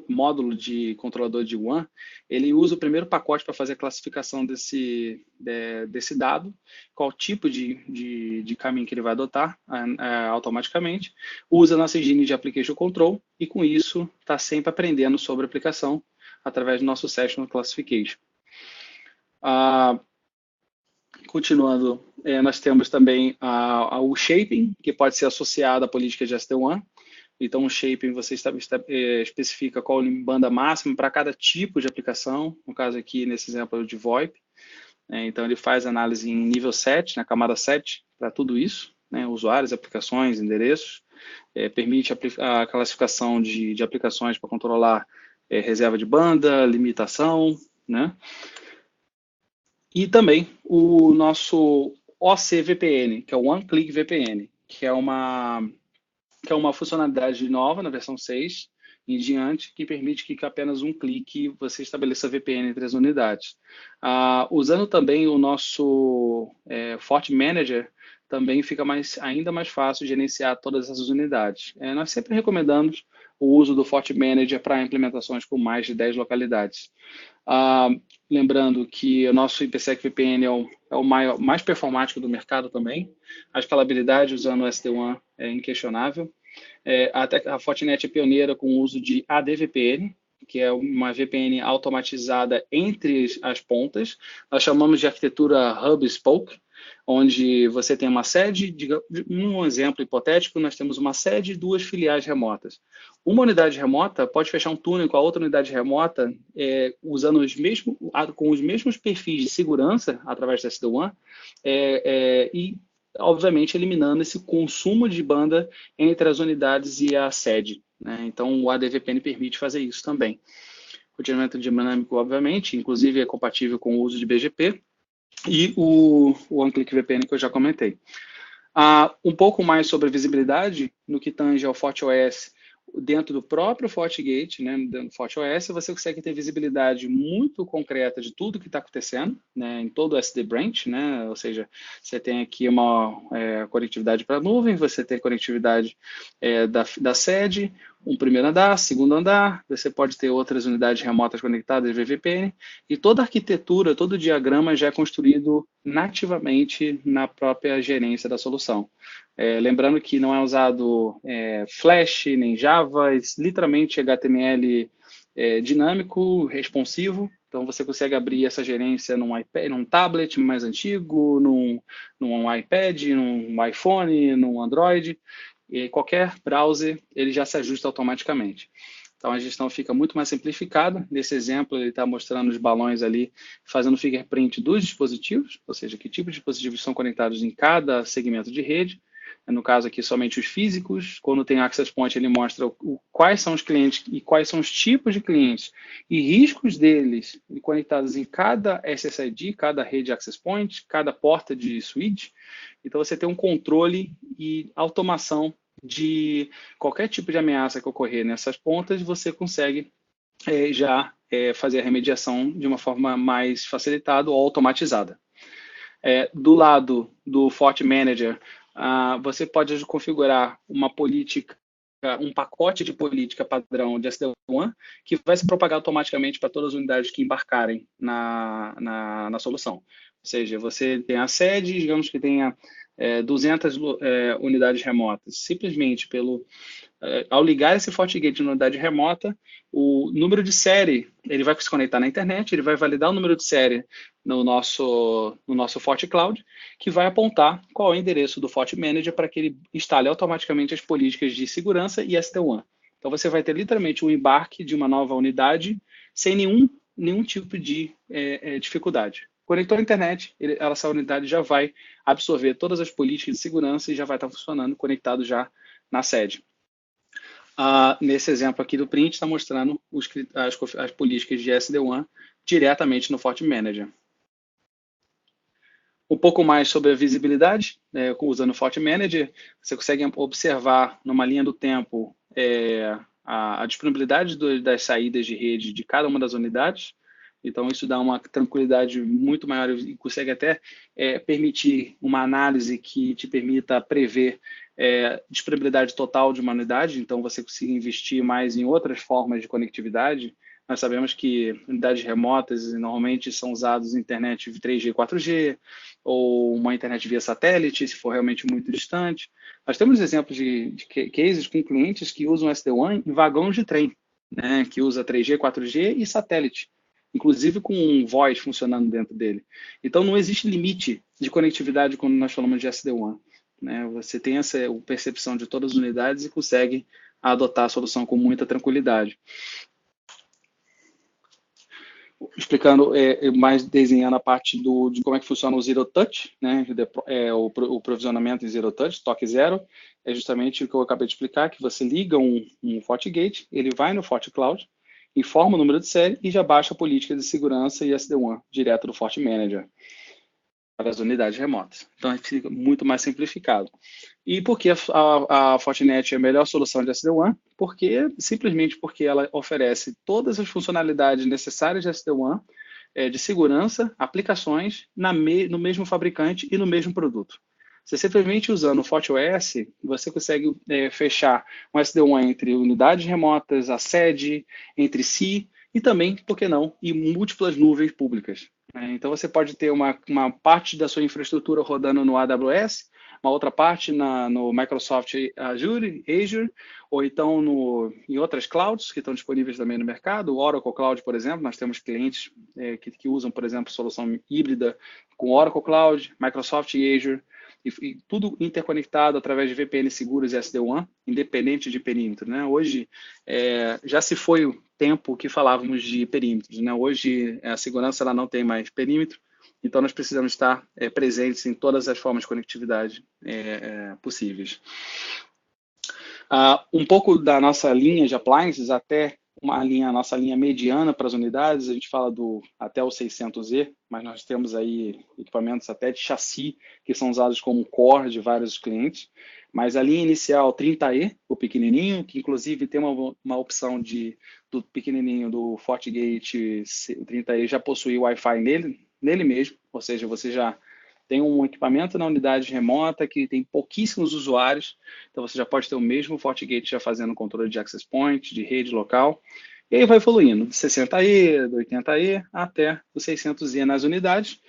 módulo de controlador de WAN, ele usa o primeiro pacote para fazer a classificação desse dado, qual tipo de caminho que ele vai adotar automaticamente, usa a nossa engine de Application Control e com isso está sempre aprendendo sobre a aplicação através do nosso Session Classification. Continuando, nós temos também o shaping, que pode ser associado à política de SD-WAN. Então, o shaping você especifica qual banda máxima para cada tipo de aplicação, no caso aqui, nesse exemplo de VoIP. Então, ele faz análise em nível 7, na camada 7, para tudo isso, né, usuários, aplicações, endereços, permite a classificação de aplicações para controlar reserva de banda, limitação, né? E também o nosso OCVPN, que é o One Click VPN, que é uma funcionalidade nova na versão 6 em diante, que permite que com apenas um clique você estabeleça VPN entre as unidades. Usando também o nosso Fort Manager, também fica ainda mais fácil gerenciar todas essas unidades. Nós sempre recomendamos o uso do Fort Manager para implementações com mais de 10 localidades. Lembrando que o nosso IPsec VPN é o mais performático do mercado também. A escalabilidade usando o SD-WAN é inquestionável. A Fortinet é pioneira com o uso de ADVPN, que é uma VPN automatizada entre as pontas. Nós chamamos de arquitetura Hub Spoke, onde você tem uma sede, num exemplo hipotético, nós temos uma sede e 2 filiais remotas. Uma unidade remota pode fechar um túnel com a outra unidade remota usando com os mesmos perfis de segurança através da SD-WAN e, obviamente, eliminando esse consumo de banda entre as unidades e a sede, né? Então, o ADVPN permite fazer isso também. Roteamento dinâmico, obviamente, inclusive é compatível com o uso de BGP, e o OneClick VPN que eu já comentei. Um pouco mais sobre a visibilidade no que tange ao FortiOS dentro do próprio FortiGate, né, dentro do FortiOS, você consegue ter visibilidade muito concreta de tudo que está acontecendo, né, em todo o SD Branch, né, ou seja, você tem aqui uma conectividade para a nuvem, você tem conectividade da sede, um primeiro andar, segundo andar, você pode ter outras unidades remotas conectadas via VPN, e toda a arquitetura, todo o diagrama já é construído nativamente na própria gerência da solução. Lembrando que não é usado Flash nem Java, literalmente HTML dinâmico, responsivo. Então você consegue abrir essa gerência num iPad, num tablet mais antigo, num iPad, num iPhone, num Android. E qualquer browser ele já se ajusta automaticamente. Então a gestão fica muito mais simplificada. Nesse exemplo ele está mostrando os balões ali, fazendo fingerprint dos dispositivos, ou seja, que tipo de dispositivos são conectados em cada segmento de rede. No caso aqui, somente os físicos. Quando tem Access Point, ele mostra quais são os clientes e quais são os tipos de clientes e riscos deles conectados em cada SSID, cada rede Access Point, cada porta de switch. Então, você tem um controle e automação de qualquer tipo de ameaça que ocorrer nessas pontas, você consegue já fazer a remediação de uma forma mais facilitada ou automatizada. Do lado do Fort Manager, você pode configurar uma política, um pacote de política padrão de SD-WAN que vai se propagar automaticamente para todas as unidades que embarcarem na solução. Ou seja, você tem a sede, digamos que tenha 200 unidades remotas. Simplesmente ao ligar esse FortiGate na unidade remota, o número de série ele vai se conectar na internet, ele vai validar o número de série no nosso FortiCloud, que vai apontar qual é o endereço do Fort Manager para que ele instale automaticamente as políticas de segurança e SD-WAN. Então você vai ter literalmente o embarque de uma nova unidade sem nenhum tipo de dificuldade. Conectou à internet, essa unidade já vai absorver todas as políticas de segurança e já vai estar funcionando conectado já na sede. Nesse exemplo aqui do print, está mostrando as políticas de SD-WAN diretamente no Fort Manager. Um pouco mais sobre a visibilidade, usando o Fort Manager, você consegue observar numa linha do tempo a disponibilidade das saídas de rede de cada uma das unidades. Então, isso dá uma tranquilidade muito maior e consegue até permitir uma análise que te permita prever disponibilidade total de uma unidade. Então, você consegue investir mais em outras formas de conectividade. Nós sabemos que unidades remotas normalmente são usadas em internet 3G, 4G, ou uma internet via satélite, se for realmente muito distante. Nós temos exemplos de cases com clientes que usam SD-WAN em vagões de trem, né, que usa 3G, 4G e satélite, inclusive com um voice funcionando dentro dele. Então, não existe limite de conectividade quando nós falamos de SD-WAN, né? Você tem essa percepção de todas as unidades e consegue adotar a solução com muita tranquilidade. explicando mais desenhando a parte de como é que funciona o Zero Touch, né? O provisionamento em Zero Touch, toque zero, é justamente o que eu acabei de explicar, que você liga um FortiGate, ele vai no FortiCloud, informa o número de série e já baixa a política de segurança e SD-WAN direto do FortiManager para as unidades remotas. Então, fica muito mais simplificado. E por que a Fortinet é a melhor solução de SD-WAN? Simplesmente porque ela oferece todas as funcionalidades necessárias de SD-WAN, de segurança, aplicações no mesmo fabricante e no mesmo produto. Você simplesmente usando o FortiOS, você consegue fechar um SD-WAN entre unidades remotas, a sede, entre si e também, por que não, em múltiplas nuvens públicas. Então, você pode ter uma parte da sua infraestrutura rodando no AWS, uma outra parte no Microsoft Azure, ou então em outras clouds que estão disponíveis também no mercado. O Oracle Cloud, por exemplo, nós temos clientes que usam, por exemplo, solução híbrida com Oracle Cloud, Microsoft e Azure, e tudo interconectado através de VPN seguros e SD-WAN, independente de perímetro, né? Hoje, já se foi o tempo que falávamos de perímetros, né? Hoje, a segurança ela não tem mais perímetro, então nós precisamos estar presentes em todas as formas de conectividade possíveis. Um pouco da nossa linha de appliances, até nossa linha mediana para as unidades, a gente fala até o 600E, mas nós temos aí equipamentos até de chassi que são usados como core de vários clientes. Mas a linha inicial 30E, o pequenininho, que inclusive tem uma opção do pequenininho do FortiGate 30E já possui Wi-Fi nele mesmo, ou seja, você já tem um equipamento na unidade remota que tem pouquíssimos usuários, então você já pode ter o mesmo FortiGate já fazendo controle de access point, de rede local, e aí vai evoluindo, de 60E, do 80E, até o 600E nas unidades,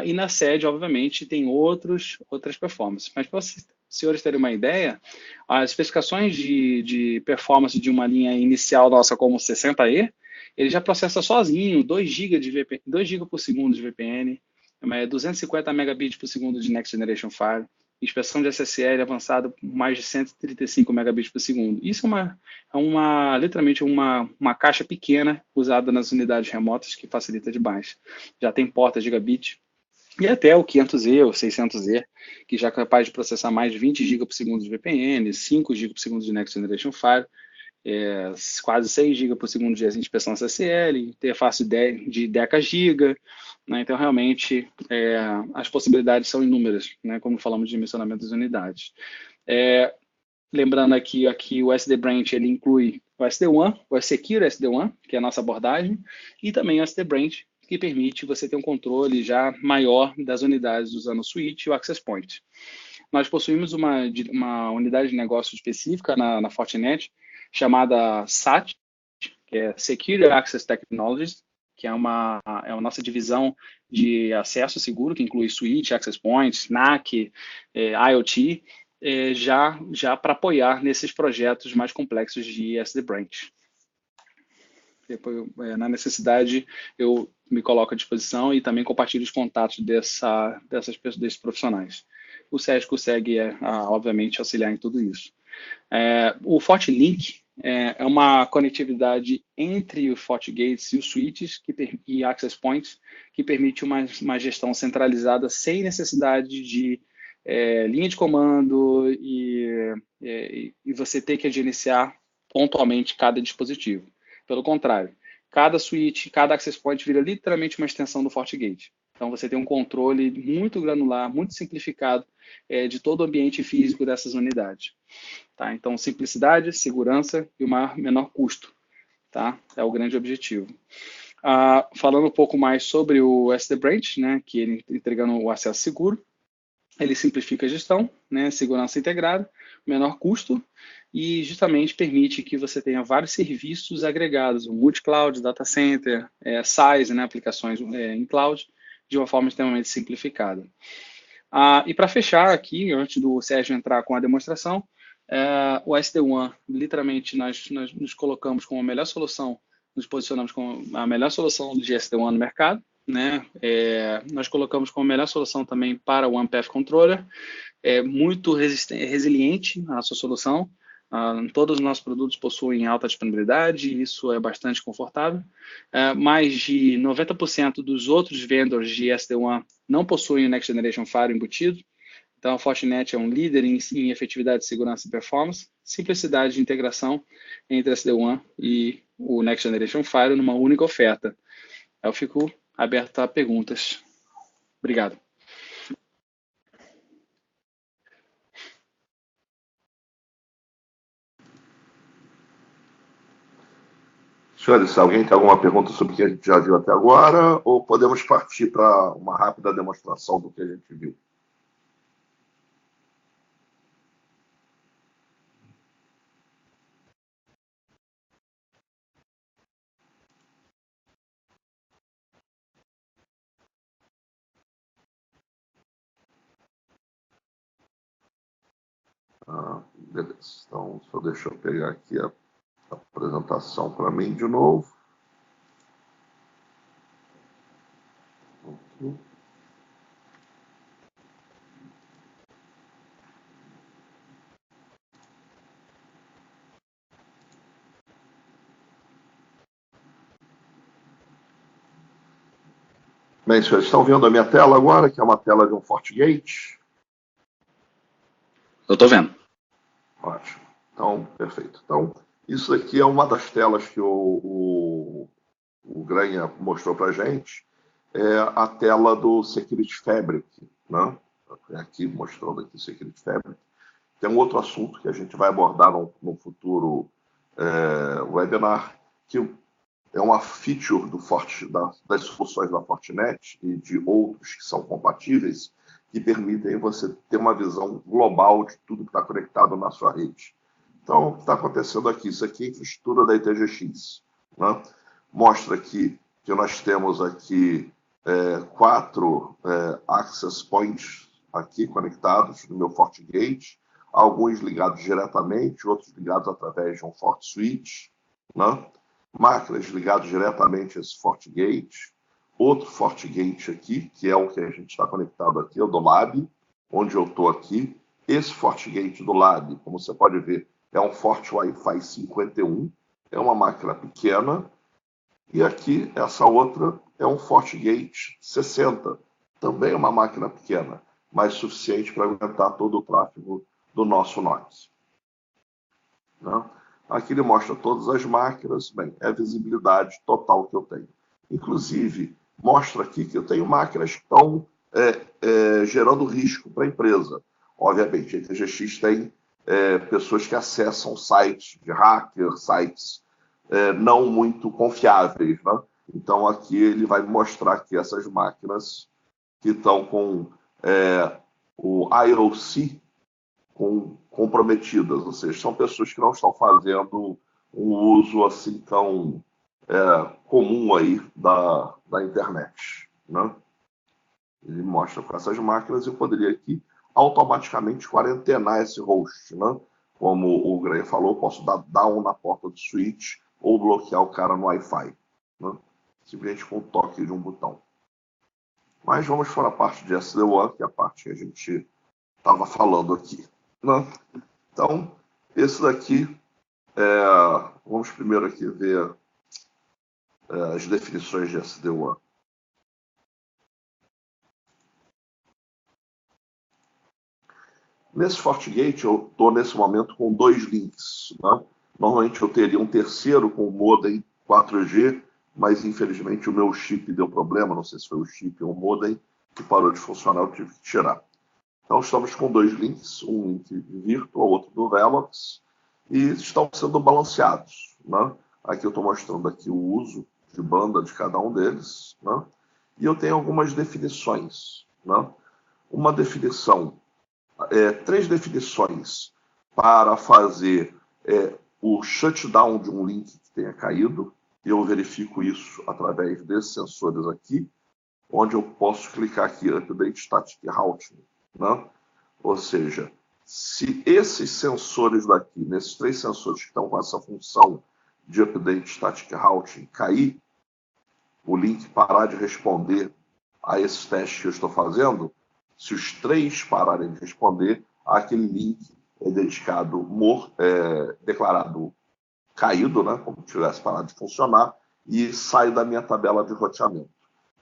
e na sede, obviamente, tem outras performances. Mas para os senhores terem uma ideia, as especificações de performance de uma linha inicial nossa como 60E, ele já processa sozinho 2 GB por segundo de VPN, 250 megabits por segundo de Next Generation File, inspeção de SSL avançada por mais de 135 megabits por segundo. Isso literalmente uma caixa pequena usada nas unidades remotas que facilita demais. Já tem porta gigabit e até o 500E ou 600E, que já é capaz de processar mais de 20 GB por segundo de VPN, 5 GB por segundo de Next Generation File, quase 6 GB por segundo de inspeção SSL, interface de Deca GB, né? Então, realmente, as possibilidades são inúmeras, né? Como falamos de dimensionamento das unidades. Lembrando aqui o SD Branch, ele inclui o SD-WAN, o Secure SD-WAN, que é a nossa abordagem, e também o SD Branch, que permite você ter um controle já maior das unidades usando o switch e o access point. Nós possuímos uma unidade de negócio específica na Fortinet, chamada SAT, que é Secure Access Technologies, que é a nossa divisão de acesso seguro, que inclui switch, access points, NAC, IoT, já para apoiar nesses projetos mais complexos de SD Branch. Depois, na necessidade, eu me coloco à disposição e também compartilho os contatos desses profissionais. O Sérgio consegue, obviamente, auxiliar em tudo isso. O FortiLink é uma conectividade entre os FortiGates e os switches e access points que permite uma gestão centralizada sem necessidade de linha de comando e você ter que gerenciar pontualmente cada dispositivo. Pelo contrário, cada switch, cada access point vira literalmente uma extensão do FortiGate. Então, você tem um controle muito granular, muito simplificado de todo o ambiente físico dessas unidades. Tá? Então, simplicidade, segurança e o menor custo. Tá? É o grande objetivo. Falando um pouco mais sobre o SD Branch, né, que ele entregando o acesso seguro, ele simplifica a gestão, né, segurança integrada, menor custo e justamente permite que você tenha vários serviços agregados, o multi-cloud, data center, SaaS, né, aplicações em cloud, de uma forma extremamente simplificada. E para fechar aqui, antes do Sérgio entrar com a demonstração, o SD-WAN, literalmente nós nos colocamos como a melhor solução, nos posicionamos como a melhor solução de SD-WAN no mercado, né? Nós colocamos como a melhor solução também para o One Path Controller, muito resiliente a sua solução. Todos os nossos produtos possuem alta disponibilidade e isso é bastante confortável. Mais de 90% dos outros vendors de SD-WAN não possuem o Next Generation Firewall embutido. Então, a Fortinet é um líder em efetividade, segurança e performance, simplicidade de integração entre SD-WAN e o Next Generation Firewall numa única oferta. Eu fico aberto a perguntas. Obrigado. Senhores, alguém tem alguma pergunta sobre o que a gente já viu até agora, ou podemos partir para uma rápida demonstração do que a gente viu? Beleza, então só deixa eu pegar aqui a apresentação para mim de novo. Bem, senhores, estão vendo a minha tela agora, que é uma tela de um FortiGate? Eu estou vendo. Ótimo. Então, perfeito. Então, isso aqui é uma das telas que o Granha mostrou para a gente, é a tela do Security Fabric, né? Aqui, mostrando aqui o Security Fabric. Tem um outro assunto que a gente vai abordar no futuro webinar, que é uma feature das soluções da Fortinet e de outros que são compatíveis, que permitem você ter uma visão global de tudo que está conectado na sua rede. Então, o que está acontecendo aqui? Isso aqui é a infraestrutura da ITGX. Né? Mostra aqui que nós temos aqui 4 access points aqui conectados no meu FortiGate, alguns ligados diretamente, outros ligados através de um FortiSwitch, né? Máquinas ligadas diretamente a esse FortiGate, outro FortiGate aqui, que é o que a gente está conectado aqui, é o do Lab, onde eu estou aqui. Esse FortiGate do Lab, como você pode ver, é um FortiWi-Fi 51, é uma máquina pequena. E aqui, essa outra é um FortiGate 60, também é uma máquina pequena, mas suficiente para aguentar todo o tráfego do nosso NOC. Né? Aqui ele mostra todas as máquinas, bem, é a visibilidade total que eu tenho. Inclusive, mostra aqui que eu tenho máquinas que estão gerando risco para a empresa. Obviamente, a ITGX tem pessoas que acessam sites de hacker, sites não muito confiáveis. Né? Então, aqui ele vai mostrar que essas máquinas que estão com o IOC comprometidas, ou seja, são pessoas que não estão fazendo um uso assim tão comum aí da internet. Né? Ele mostra com essas máquinas, eu poderia aqui automaticamente quarentenar esse host. Né? Como o Grey falou, posso dar down na porta do switch ou bloquear o cara no Wi-Fi. Né? Simplesmente com o toque de um botão. Mas vamos para a parte de SD-WAN, que é a parte que a gente estava falando aqui. Né? Então, esse daqui, vamos primeiro aqui ver as definições de SD-WAN. Nesse FortiGate, eu estou nesse momento com 2 links. Né? Normalmente eu teria um terceiro com modem 4G, mas infelizmente o meu chip deu problema, não sei se foi o chip ou o modem, que parou de funcionar, eu tive que tirar. Então estamos com 2 links, um link virtual, outro do Velox, e estão sendo balanceados. Né? Aqui eu estou mostrando aqui o uso de banda de cada um deles. Né? E eu tenho algumas definições. Né? Uma definição, 3 definições para fazer o shutdown de um link que tenha caído. Eu verifico isso através desses sensores aqui, onde eu posso clicar aqui, Update Static Routing. Né? Ou seja, se esses sensores daqui, nesses 3 sensores que estão com essa função de Update Static Routing cair, o link parar de responder a esses testes que eu estou fazendo, se os 3 pararem de responder, aquele link é declarado caído, né, como se tivesse parado de funcionar, e sai da minha tabela de roteamento.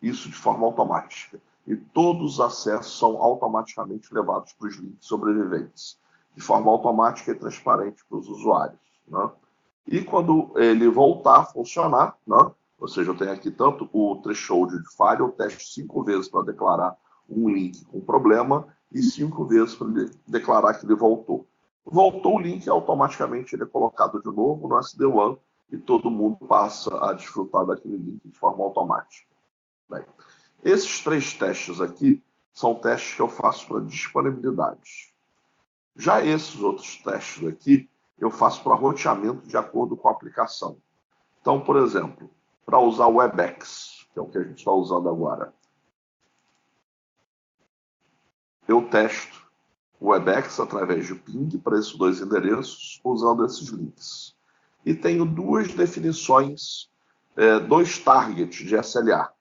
Isso de forma automática. E todos os acessos são automaticamente levados para os links sobreviventes, de forma automática e transparente para os usuários, né? E quando ele voltar a funcionar, né, ou seja, eu tenho aqui tanto o threshold de falha, eu testo 5 vezes para declarar um link com problema e 5 vezes para declarar que ele voltou. Voltou o link, automaticamente ele é colocado de novo no SD-WAN e todo mundo passa a desfrutar daquele link de forma automática. Bem, esses 3 testes aqui são testes que eu faço para disponibilidade. Já esses outros testes aqui, eu faço para roteamento de acordo com a aplicação. Então, por exemplo, para usar o Webex, que é o que a gente está usando agora, eu testo o Webex através de ping para esses 2 endereços, usando esses links. E tenho 2 definições, 2 targets de SLA.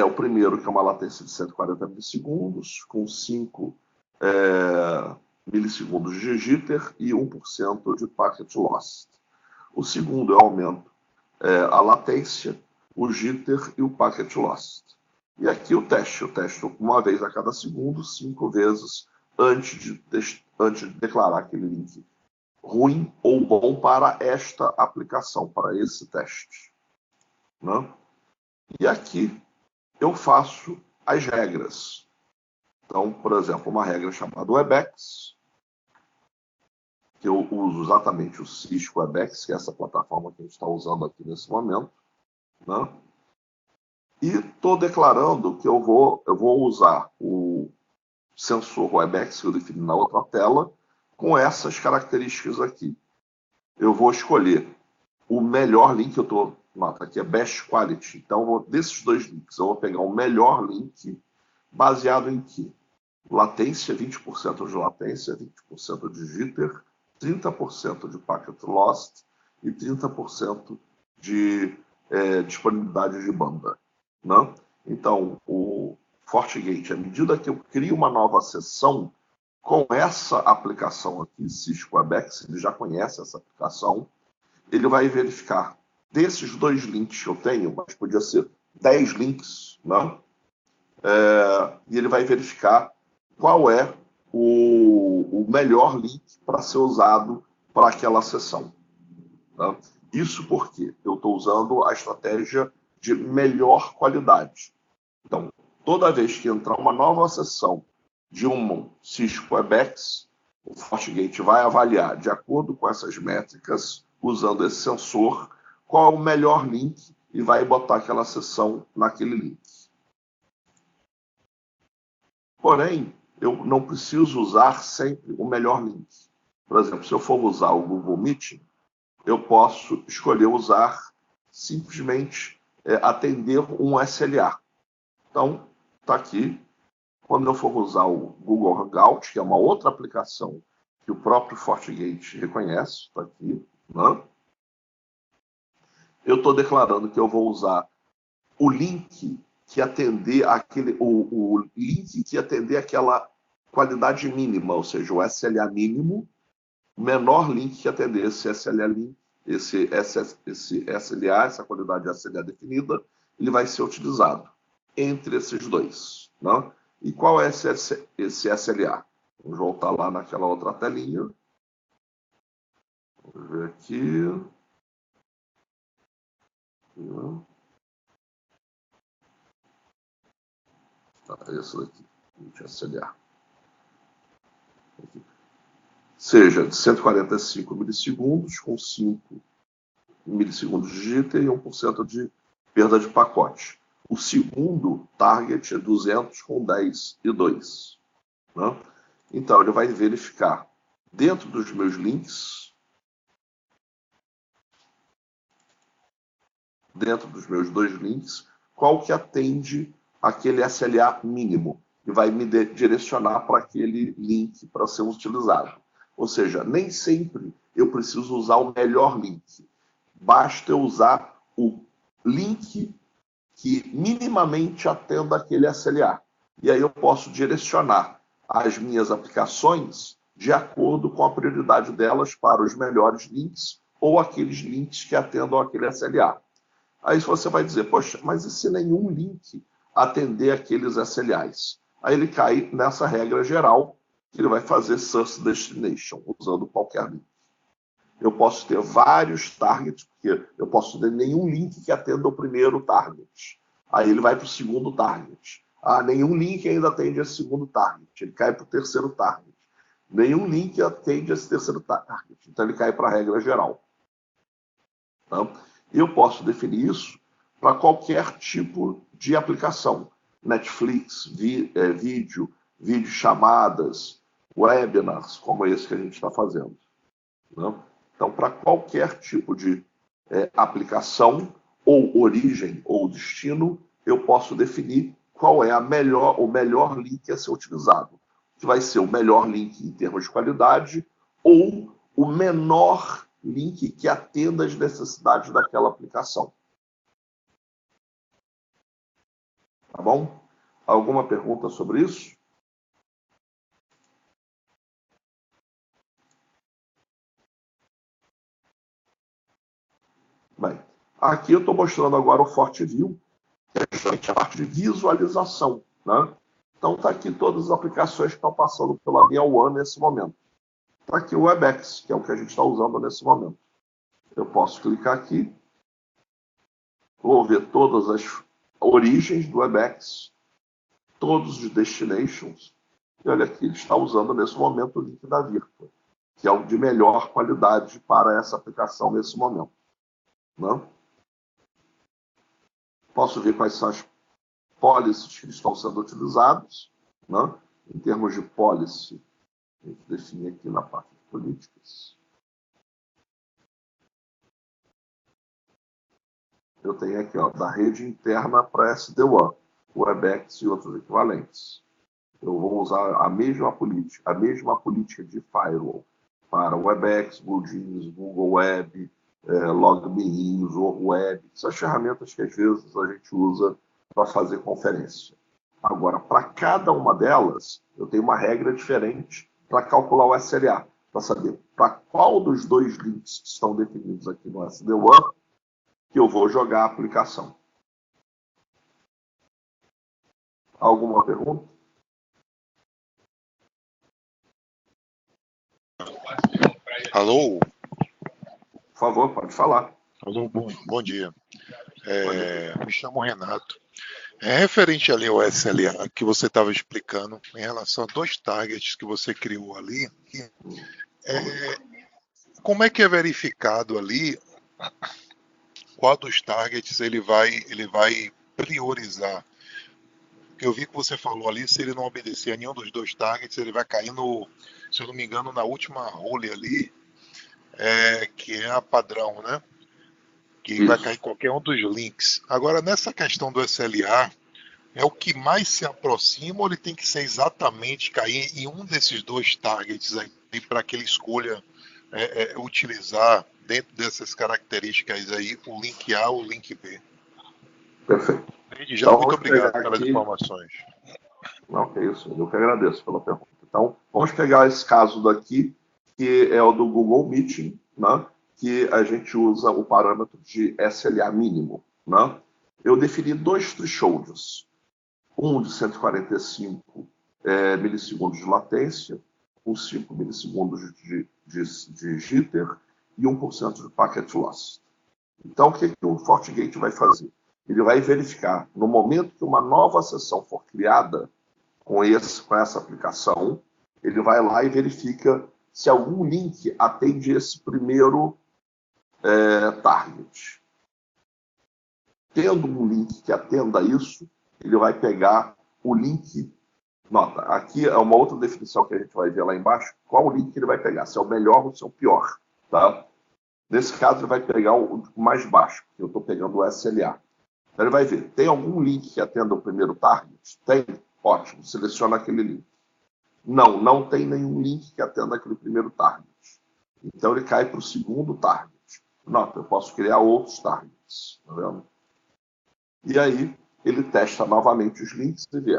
O primeiro, que é uma latência de 140 milissegundos, com 5 milissegundos de jitter e 1% de packet loss. O segundo, eu aumento a latência, o jitter e o packet loss. E aqui eu testo uma vez a cada segundo, 5 vezes antes de declarar aquele link ruim ou bom para esta aplicação, para esse teste, né? E aqui eu faço as regras. Então, por exemplo, uma regra chamada Webex, que eu uso exatamente o Cisco Webex, que é essa plataforma que a gente está usando aqui nesse momento, né? E estou declarando que eu vou usar o sensor Webex que eu defini na outra tela com essas características aqui. Eu vou escolher o melhor link, eu estou, nota aqui é Best Quality, então desses 2 links eu vou pegar o melhor link baseado em que? Latência, 20% de latência, 20% de jitter, 30% de packet loss e 30% de disponibilidade de banda, né? Então, o FortiGate, à medida que eu crio uma nova sessão com essa aplicação aqui, Cisco Webex, ele já conhece essa aplicação, ele vai verificar desses 2 links que eu tenho, mas podia ser 10 links, né? E ele vai verificar qual é o melhor link para ser usado para aquela sessão, né? Isso porque eu estou usando a estratégia de melhor qualidade. Então, toda vez que entrar uma nova sessão de um Cisco Webex, o FortiGate vai avaliar, de acordo com essas métricas, usando esse sensor, qual é o melhor link e vai botar aquela sessão naquele link. Porém, eu não preciso usar sempre o melhor link. Por exemplo, se eu for usar o Google Meet, eu posso escolher usar simplesmente atender um SLA. Então, está aqui. Quando eu for usar o Google Hangout, que é uma outra aplicação que o próprio FortiGate reconhece, está aqui, né? Eu estou declarando que eu vou usar o link que atender o link que atender aquela qualidade mínima, ou seja, o SLA mínimo, o menor link que atender esse SLA link, esse SLA, essa qualidade de SLA definida, ele vai ser utilizado entre esses 2, né? E qual é esse SLA? Vamos voltar lá naquela outra telinha. Vamos ver aqui. Esse daqui, SLA. Aqui. Seja de 145 milissegundos, com 5 milissegundos de jitter e 1% de perda de pacote. O segundo target é 200 com 10 e 2. Né? Então, ele vai verificar dentro dos meus links, dentro dos meus 2 links, qual que atende aquele SLA mínimo e vai me direcionar para aquele link para ser utilizado. Ou seja, nem sempre eu preciso usar o melhor link. Basta eu usar o link que minimamente atenda aquele SLA. E aí eu posso direcionar as minhas aplicações de acordo com a prioridade delas para os melhores links ou aqueles links que atendam aquele SLA. Aí você vai dizer, poxa, mas e se nenhum link atender aqueles SLAs? Aí ele cai nessa regra geral, que ele vai fazer source destination, usando qualquer link. Eu posso ter vários targets, porque eu posso ter nenhum link que atenda o primeiro target. Aí ele vai para o segundo target. Nenhum link ainda atende esse segundo target. Ele cai para o terceiro target. Nenhum link atende esse terceiro target. Então ele cai para a regra geral. Tá? Eu posso definir isso para qualquer tipo de aplicação. Netflix, vídeo chamadas, webinars, como esse que a gente está fazendo. Né? Então, para qualquer tipo de aplicação, ou origem, ou destino, eu posso definir qual é o melhor link a ser utilizado. Que vai ser o melhor link em termos de qualidade, ou o menor link que atenda às necessidades daquela aplicação. Tá bom? Alguma pergunta sobre isso? Bem, aqui eu estou mostrando agora o FortiView, que é justamente a parte de visualização. Né? Então, está aqui todas as aplicações que estão passando pela minha WAN nesse momento. Está aqui o Webex, que é o que a gente está usando nesse momento. Eu posso clicar aqui, vou ver todas as origens do Webex, todos os destinations, e olha aqui, ele está usando nesse momento o link da Virtua, que é o de melhor qualidade para essa aplicação nesse momento. Né? Posso ver quais são as policies que estão sendo utilizados. Né? Em termos de policy, a gente define aqui na parte de políticas. Eu tenho aqui, da rede interna para SD-WAN, Webex e outros equivalentes. Eu vou usar a mesma política de firewall para Webex, BlueJeans, Google Web, LogMeIn, Zoho Web, essas ferramentas que às vezes a gente usa para fazer conferência. Agora, para cada uma delas, eu tenho uma regra diferente para calcular o SLA, para saber para qual dos dois links que estão definidos aqui no SD-WAN que eu vou jogar a aplicação. Alguma pergunta? Alô? Por favor, pode falar. Alô, bom dia. Me chamo Renato. Referente ali ao SLA que você estava explicando, em relação a dois targets que você criou ali, como é que é verificado ali qual dos targets ele vai priorizar? Eu vi que você falou ali, se ele não obedecer a nenhum dos dois targets, ele vai cair no, se eu não me engano, na última role ali, que é a padrão, né? Que Isso. vai cair qualquer um dos links. Agora, nessa questão do SLA, é o que mais se aproxima ou ele tem que ser exatamente cair em um desses dois targets aí para que ele escolha utilizar dentro dessas características aí o link A ou o link B? Perfeito. Desde já, muito obrigado pelas informações. Não, que isso, eu que agradeço pela pergunta. Então, vamos pegar esse caso daqui, que é o do Google Meeting, né? Que a gente usa o parâmetro de SLA mínimo. Né? Eu defini dois thresholds, um de 145 milissegundos de latência, com 5 milissegundos de jitter e 1% de packet loss. Então, o que o FortiGate vai fazer? Ele vai verificar, no momento que uma nova sessão for criada com essa aplicação, ele vai lá e verifica se algum link atende esse primeiro target. Tendo um link que atenda isso, ele vai pegar o link. Nota, aqui é uma outra definição que a gente vai ver lá embaixo. Qual o link que ele vai pegar? Se é o melhor ou se é o pior. Tá? Nesse caso, ele vai pegar o mais baixo, que eu estou pegando o SLA. Então, ele vai ver, tem algum link que atenda o primeiro target? Tem? Ótimo, seleciona aquele link. Não tem nenhum link que atenda aquele primeiro target. Então, ele cai para o segundo target. Nota, eu posso criar outros targets. Tá vendo? E aí, ele testa novamente os links e vê,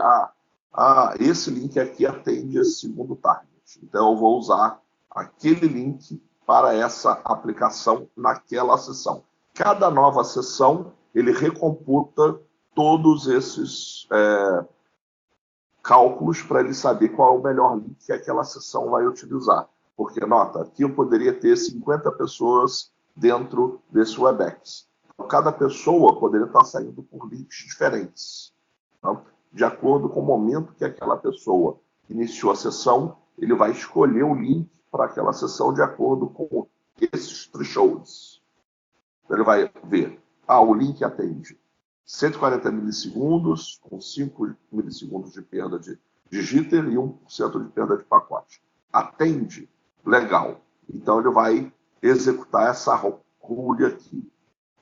esse link aqui atende esse segundo target. Então, eu vou usar aquele link para essa aplicação naquela sessão. Cada nova sessão, ele recomputa todos esses cálculos para ele saber qual é o melhor link que aquela sessão vai utilizar. Porque, nota, aqui eu poderia ter 50 pessoas dentro desse WebEx. Então, cada pessoa poderia estar saindo por links diferentes. Então, de acordo com o momento que aquela pessoa iniciou a sessão, ele vai escolher o link para aquela sessão de acordo com esses thresholds. Então, ele vai ver, o link atende 140 milissegundos, com 5 milissegundos de perda de jitter e 1% de perda de pacote. Atende? Legal. Então, ele vai executar essa rule aqui.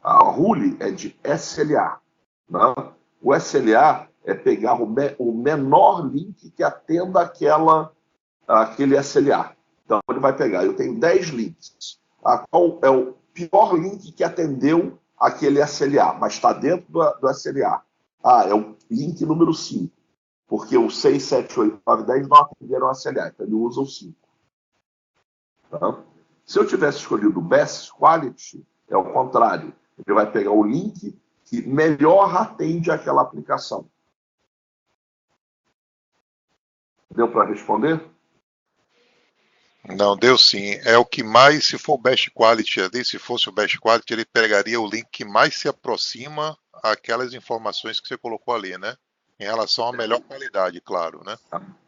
A rule é de SLA. Né? O SLA é pegar o menor link que atenda aquele SLA. Então, ele vai pegar, eu tenho 10 links. Qual é o pior link que atendeu aquele SLA, mas está dentro do SLA? É o link número 5, porque o 6, 7, 8, 9, 10 não atenderam o SLA, então ele usa o 5. Tá? Se eu tivesse escolhido o Best Quality, é o contrário. Ele vai pegar o link que melhor atende àquela aplicação. Deu para responder? Não, deu sim. É o que mais, se for o Best Quality ali, se fosse o Best Quality, ele pegaria o link que mais se aproxima àquelas informações que você colocou ali, né? Em relação à melhor qualidade, claro, né?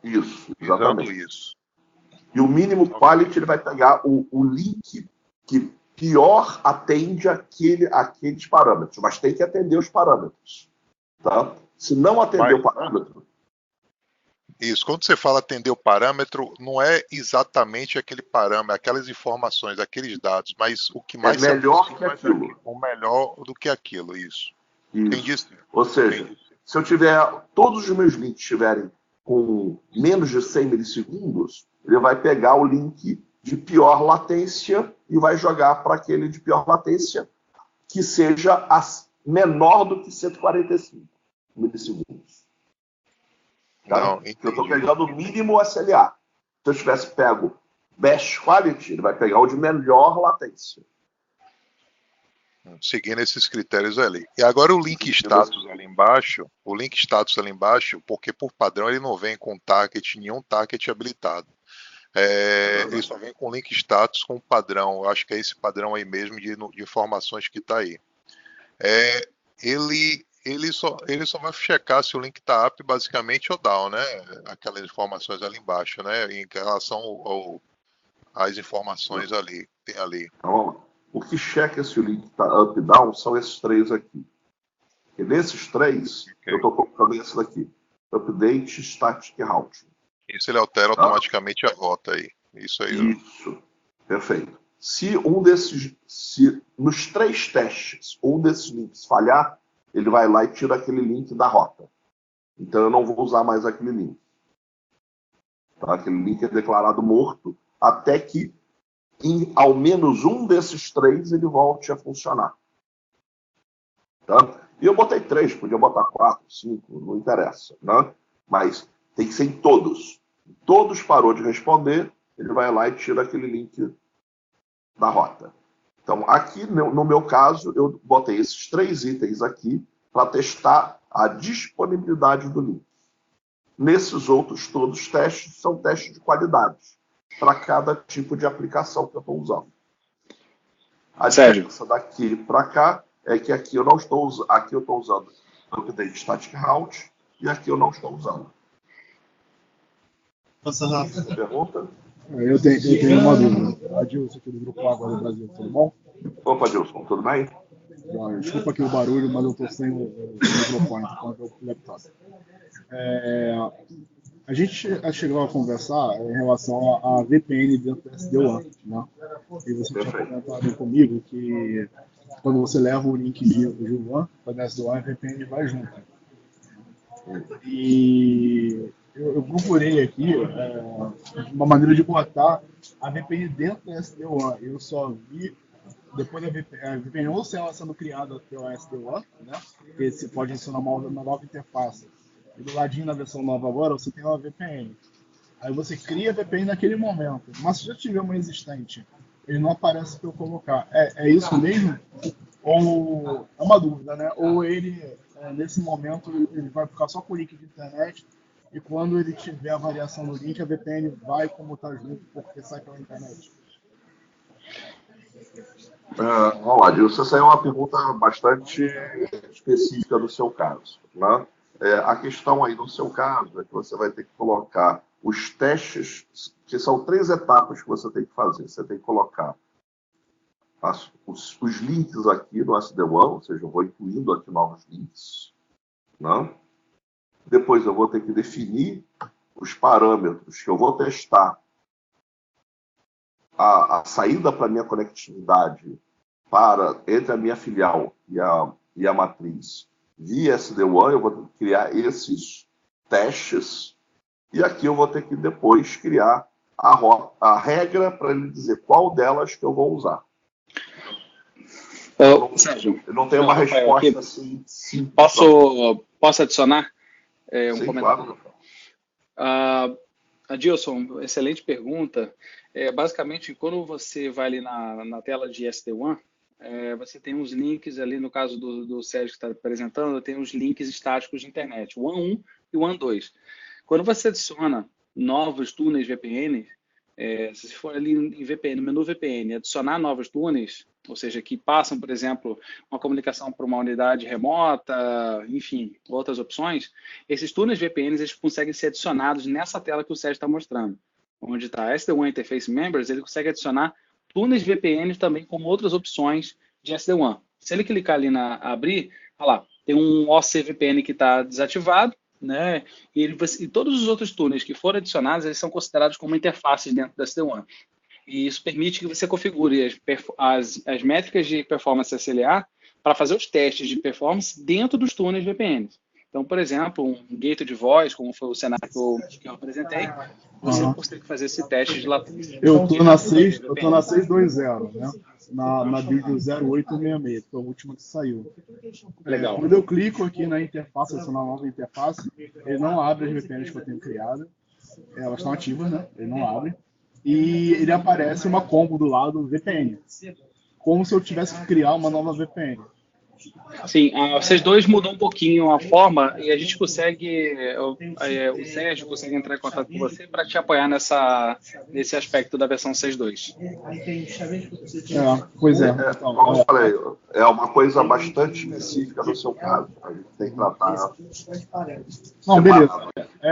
Isso, exatamente. Isso. E o mínimo quality, ele vai pegar o link que pior atende aqueles parâmetros, mas tem que atender os parâmetros. Tá? Se não atender o parâmetro... Isso, quando você fala atender o parâmetro, não é exatamente aquele parâmetro, aquelas informações, aqueles dados, mas o que mais melhor que aquilo. O melhor do que aquilo, isso. Entendi. Ou seja, se eu tiver, todos os meus links estiverem com menos de 100 milissegundos, ele vai pegar o link de pior latência e vai jogar para aquele de pior latência que seja menor do que 145 milissegundos. Tá? Não, eu estou pegando o mínimo SLA. Se eu tivesse pego Best Quality, ele vai pegar o de melhor latência. Seguindo esses critérios ali. E agora o link status ali embaixo, porque por padrão ele não vem com nenhum target habilitado. Ele só vem com link status com padrão. Eu acho que é esse padrão aí mesmo de informações que está aí. Ele só vai checar se o link está up basicamente ou down, né? Aquelas informações ali embaixo, né? Em relação às informações ali. Tem ali. Então, o que checa se o link está up e down são esses três aqui. E nesses três, eu estou colocando esse daqui. Update Static Routing. Isso ele altera automaticamente a rota aí. Isso aí. Isso. Perfeito. Se nos 3 testes, um desses links falhar, ele vai lá e tira aquele link da rota. Então eu não vou usar mais aquele link. Tá? Aquele link é declarado morto até que em ao menos um desses 3 ele volte a funcionar. Tá? E eu botei 3, podia botar 4, 5, não interessa. Né? Mas tem que ser em todos. Todos parou de responder, ele vai lá e tira aquele link da rota. Então, aqui, no meu caso, eu botei esses 3 itens aqui para testar a disponibilidade do link. Nesses outros todos testes, são testes de qualidade para cada tipo de aplicação que eu estou usando. A diferença daqui para cá é que aqui eu estou usando Update Static Route e aqui eu não estou usando. Rafa. Pergunta? Eu tenho uma dúvida. Adilson aqui do Grupo Água do Brasil, tudo bom? Opa, Adilson, tudo bem? Desculpa aqui o barulho, mas eu estou sem o microfone enquanto o laptop. A gente chegou a conversar em relação à VPN dentro do SD-WAN, né? E você tinha comentado comigo que quando você leva o link de WAN para o SD-WAN, a VPN vai junto. E eu procurei aqui uma maneira de botar a VPN dentro do SD-WAN. Eu só vi depois a VPN ou ela sendo criada pelo SD-WAN, né? Que você pode adicionar uma nova interface E do ladinho na versão nova agora, você tem uma VPN. Aí você cria a VPN naquele momento. Mas se já tiver uma existente, ele não aparece para eu colocar. É isso mesmo? Ou é uma dúvida, né? Ou ele, nesse momento, ele vai ficar só com o link de internet e quando ele tiver a variação do link, a VPN vai como está junto, porque sai pela internet. Vamos lá, Dilson, essa é uma pergunta bastante específica do seu caso, né? A questão aí no seu caso é que você vai ter que colocar os testes, que são 3 etapas que você tem que fazer. Você tem que colocar os links aqui no SD-WAN, ou seja, eu vou incluindo aqui novos links, né? Depois eu vou ter que definir os parâmetros que eu vou testar a saída para a minha conectividade entre a minha filial e a matriz via SD-WAN. Eu vou ter que criar esses testes e aqui eu vou ter que depois criar a regra para ele dizer qual delas que eu vou usar. Sérgio, eu não tenho uma resposta assim. Posso adicionar um Sim, comentário? Claro. Adilson, excelente pergunta. Basicamente, quando você vai ali na tela de SD-WAN, você tem uns links ali, no caso do Sérgio que está apresentando, tem os links estáticos de internet, o WAN 1 e o WAN 2. Quando você adiciona novos túneis VPN, se você for ali em VPN, no menu VPN, adicionar novos túneis, ou seja, que passam, por exemplo, uma comunicação para uma unidade remota, enfim, outras opções, esses túneis VPNs eles conseguem ser adicionados nessa tela que o Sérgio está mostrando, onde está SD-WAN Interface Members, ele consegue adicionar túneis VPN também como outras opções de SD-WAN. Se ele clicar ali na abrir, olha lá, tem um OCVPN que está desativado, né? E todos os outros túneis que foram adicionados, eles são considerados como interfaces dentro da SD-WAN. E isso permite que você configure as métricas de performance SLA para fazer os testes de performance dentro dos túneis VPNs. Então, por exemplo, um gateway de voz, como foi o cenário que eu apresentei, você consegue fazer esse teste de latência. Eu estou na 6.2.0, né? Na build 0866, que é a última que saiu. Legal. Quando eu clico aqui na interface, na nova interface, ele não abre as VPNs que eu tenho criado. Elas estão ativas, né? Ele não abre. E ele aparece uma combo do lado VPN. Como se eu tivesse que criar uma nova VPN. Sim, vocês dois mudam um pouquinho a forma e a gente consegue, o Sérgio consegue entrar em contato com você para te apoiar nesse aspecto da versão 6.2. Pois é. Como eu falei, é uma coisa bastante específica do seu caso. A gente tem que tratar. Não, beleza.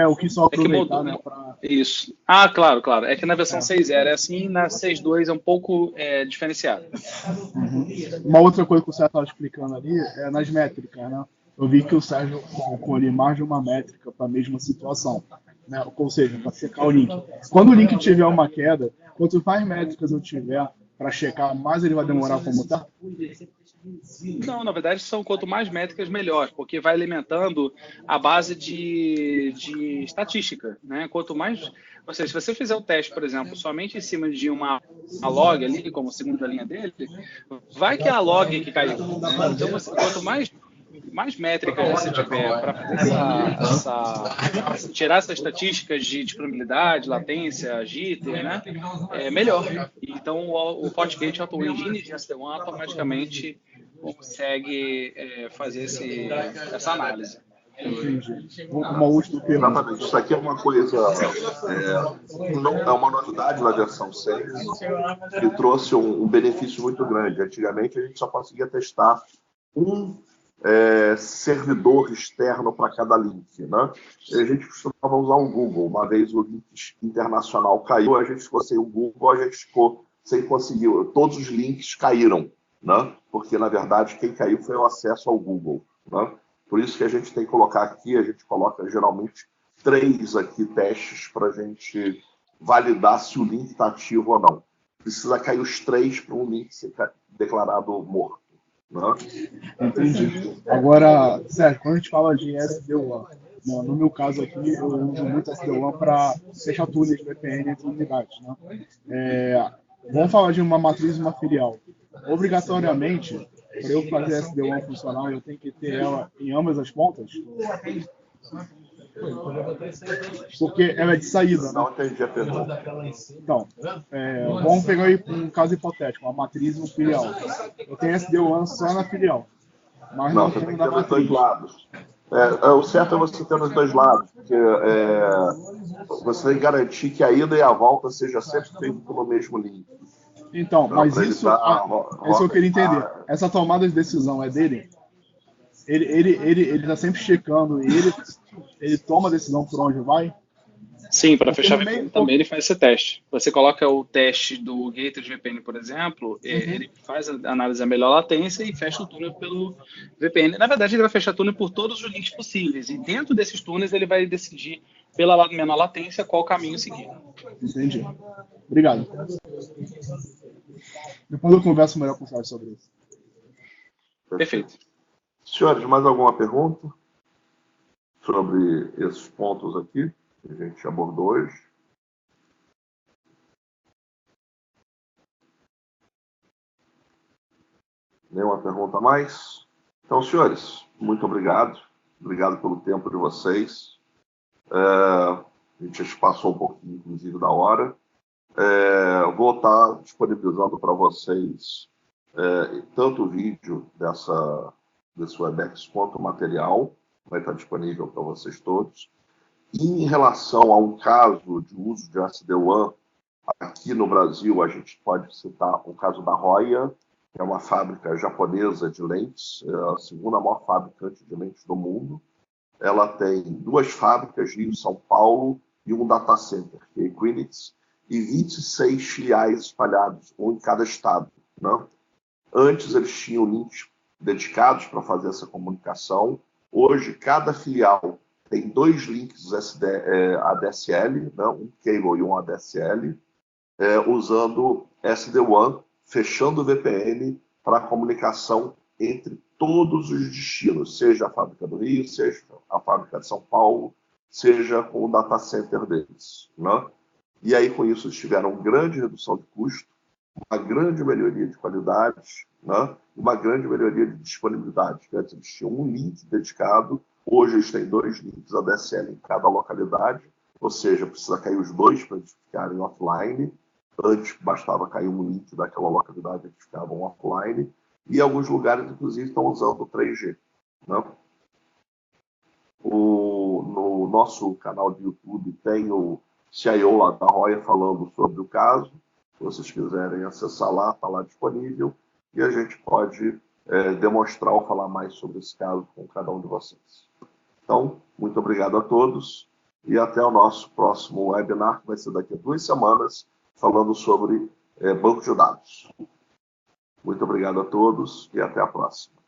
O que só aproveitar, né? Isso. Claro. É que na versão 6.0 é assim, na 6.2 é um pouco diferenciado. Uma outra coisa que o Sérgio estava explicando ali é nas métricas, né? Eu vi que o Sérgio colocou ali mais de uma métrica para a mesma situação, né? Ou seja, para checar o link. Quando o link tiver uma queda, quanto mais métricas eu tiver para checar, mais ele vai demorar para mutar? Não, na verdade, quanto mais métricas, melhor, porque vai alimentando a base de estatística, né? Quanto mais, ou seja, se você fizer o teste, por exemplo, somente em cima de uma log ali, como segunda linha dele, vai que é a log que caiu, né? Então, quanto mais métricas você tiver para tirar essas estatísticas de disponibilidade, latência, jitter, né? Melhor. Então, o FortiGate Auto Engine de SD-WAN automaticamente consegue fazer essa análise. Entendi. Uma última pergunta. Exatamente. Isso aqui é uma coisa, é uma novidade na versão 6 que trouxe um benefício muito grande. Antigamente a gente só conseguia testar um servidor externo para cada link, né? A gente costumava usar o Google. Uma vez o link internacional caiu, a gente ficou sem o Google, a gente ficou sem conseguir. Todos os links caíram, né? Porque, na verdade, quem caiu foi o acesso ao Google, né? Por isso que a gente tem que colocar aqui, a gente coloca geralmente 3 aqui testes para a gente validar se o link está ativo ou não. Precisa cair os 3 para um link ser declarado morto. Né? Entendi. Agora, Sérgio, quando a gente fala de SD-WAN, no meu caso aqui, eu uso muito SD-WAN para fechar túneis VPN entre unidades. Né? Vamos falar de uma matriz e uma filial. Obrigatoriamente, para eu fazer SD-WAN funcionar, eu tenho que ter ela em ambas as pontas? Porque ela é de saída, né? Não entendi a pergunta. Então, vamos pegar aí um caso hipotético, uma matriz e um filial. Eu tenho SD1 só na filial, mas não Você tem tenho que na ter nos dois matriz. lados. O certo é você ter nos dois lados, porque você tem que garantir que a ida e a volta seja sempre feito pelo mesmo link. Então, mas pra isso, evitar isso eu queria entender. Essa tomada de decisão é dele? Ele tá sempre checando e ele toma a decisão por onde vai? Sim, para Porque fechar no VPN meio- também ele faz esse teste. Você coloca o teste do gateway de VPN, por exemplo, ele faz a análise da melhor latência e fecha o túnel pelo VPN. Na verdade, ele vai fechar túnel por todos os links possíveis. E dentro desses túneis, ele vai decidir pela menor latência qual caminho seguir. Entendi. Obrigado. Depois eu converso melhor com o Sérgio sobre isso. Perfeito. Senhores, mais alguma pergunta sobre esses pontos aqui que a gente abordou hoje? Nenhuma pergunta a mais? Então, senhores, muito obrigado. Obrigado pelo tempo de vocês. A gente passou um pouquinho, inclusive, da hora. Vou estar disponibilizando para vocês tanto o vídeo desse Webex quanto o material. Vai estar disponível para vocês todos. E em relação a um caso de uso de SD-WAN, aqui no Brasil, a gente pode citar o caso da Roya, que é uma fábrica japonesa de lentes, a segunda maior fabricante de lentes do mundo. Ela tem 2 fábricas, Rio e São Paulo, e um data center, que é a Equinix, e 26 filiais espalhados, um em cada estado. Né? Antes eles tinham links dedicados para fazer essa comunicação. Hoje, cada filial tem 2 links ADSL, né? Um cable e um ADSL, usando SD-WAN, fechando o VPN para a comunicação entre todos os destinos, seja a fábrica do Rio, seja a fábrica de São Paulo, seja com o data center deles. Né? E aí, com isso, eles tiveram uma grande redução de custo, uma grande melhoria de qualidade, né? Uma grande melhoria de disponibilidade. Antes eles tinham um link dedicado, hoje eles têm 2 links ADSL em cada localidade, ou seja, precisa cair os 2 para eles ficarem offline. Antes bastava cair um link daquela localidade, eles ficavam offline. E alguns lugares, inclusive, estão usando o 3G. Né? No nosso canal de YouTube tem o CIO lá da Roya falando sobre o caso. Se vocês quiserem acessar lá, está lá disponível. E a gente pode demonstrar ou falar mais sobre esse caso com cada um de vocês. Então, muito obrigado a todos. E até o nosso próximo webinar, que vai ser daqui a 2 semanas, falando sobre banco de dados. Muito obrigado a todos e até a próxima.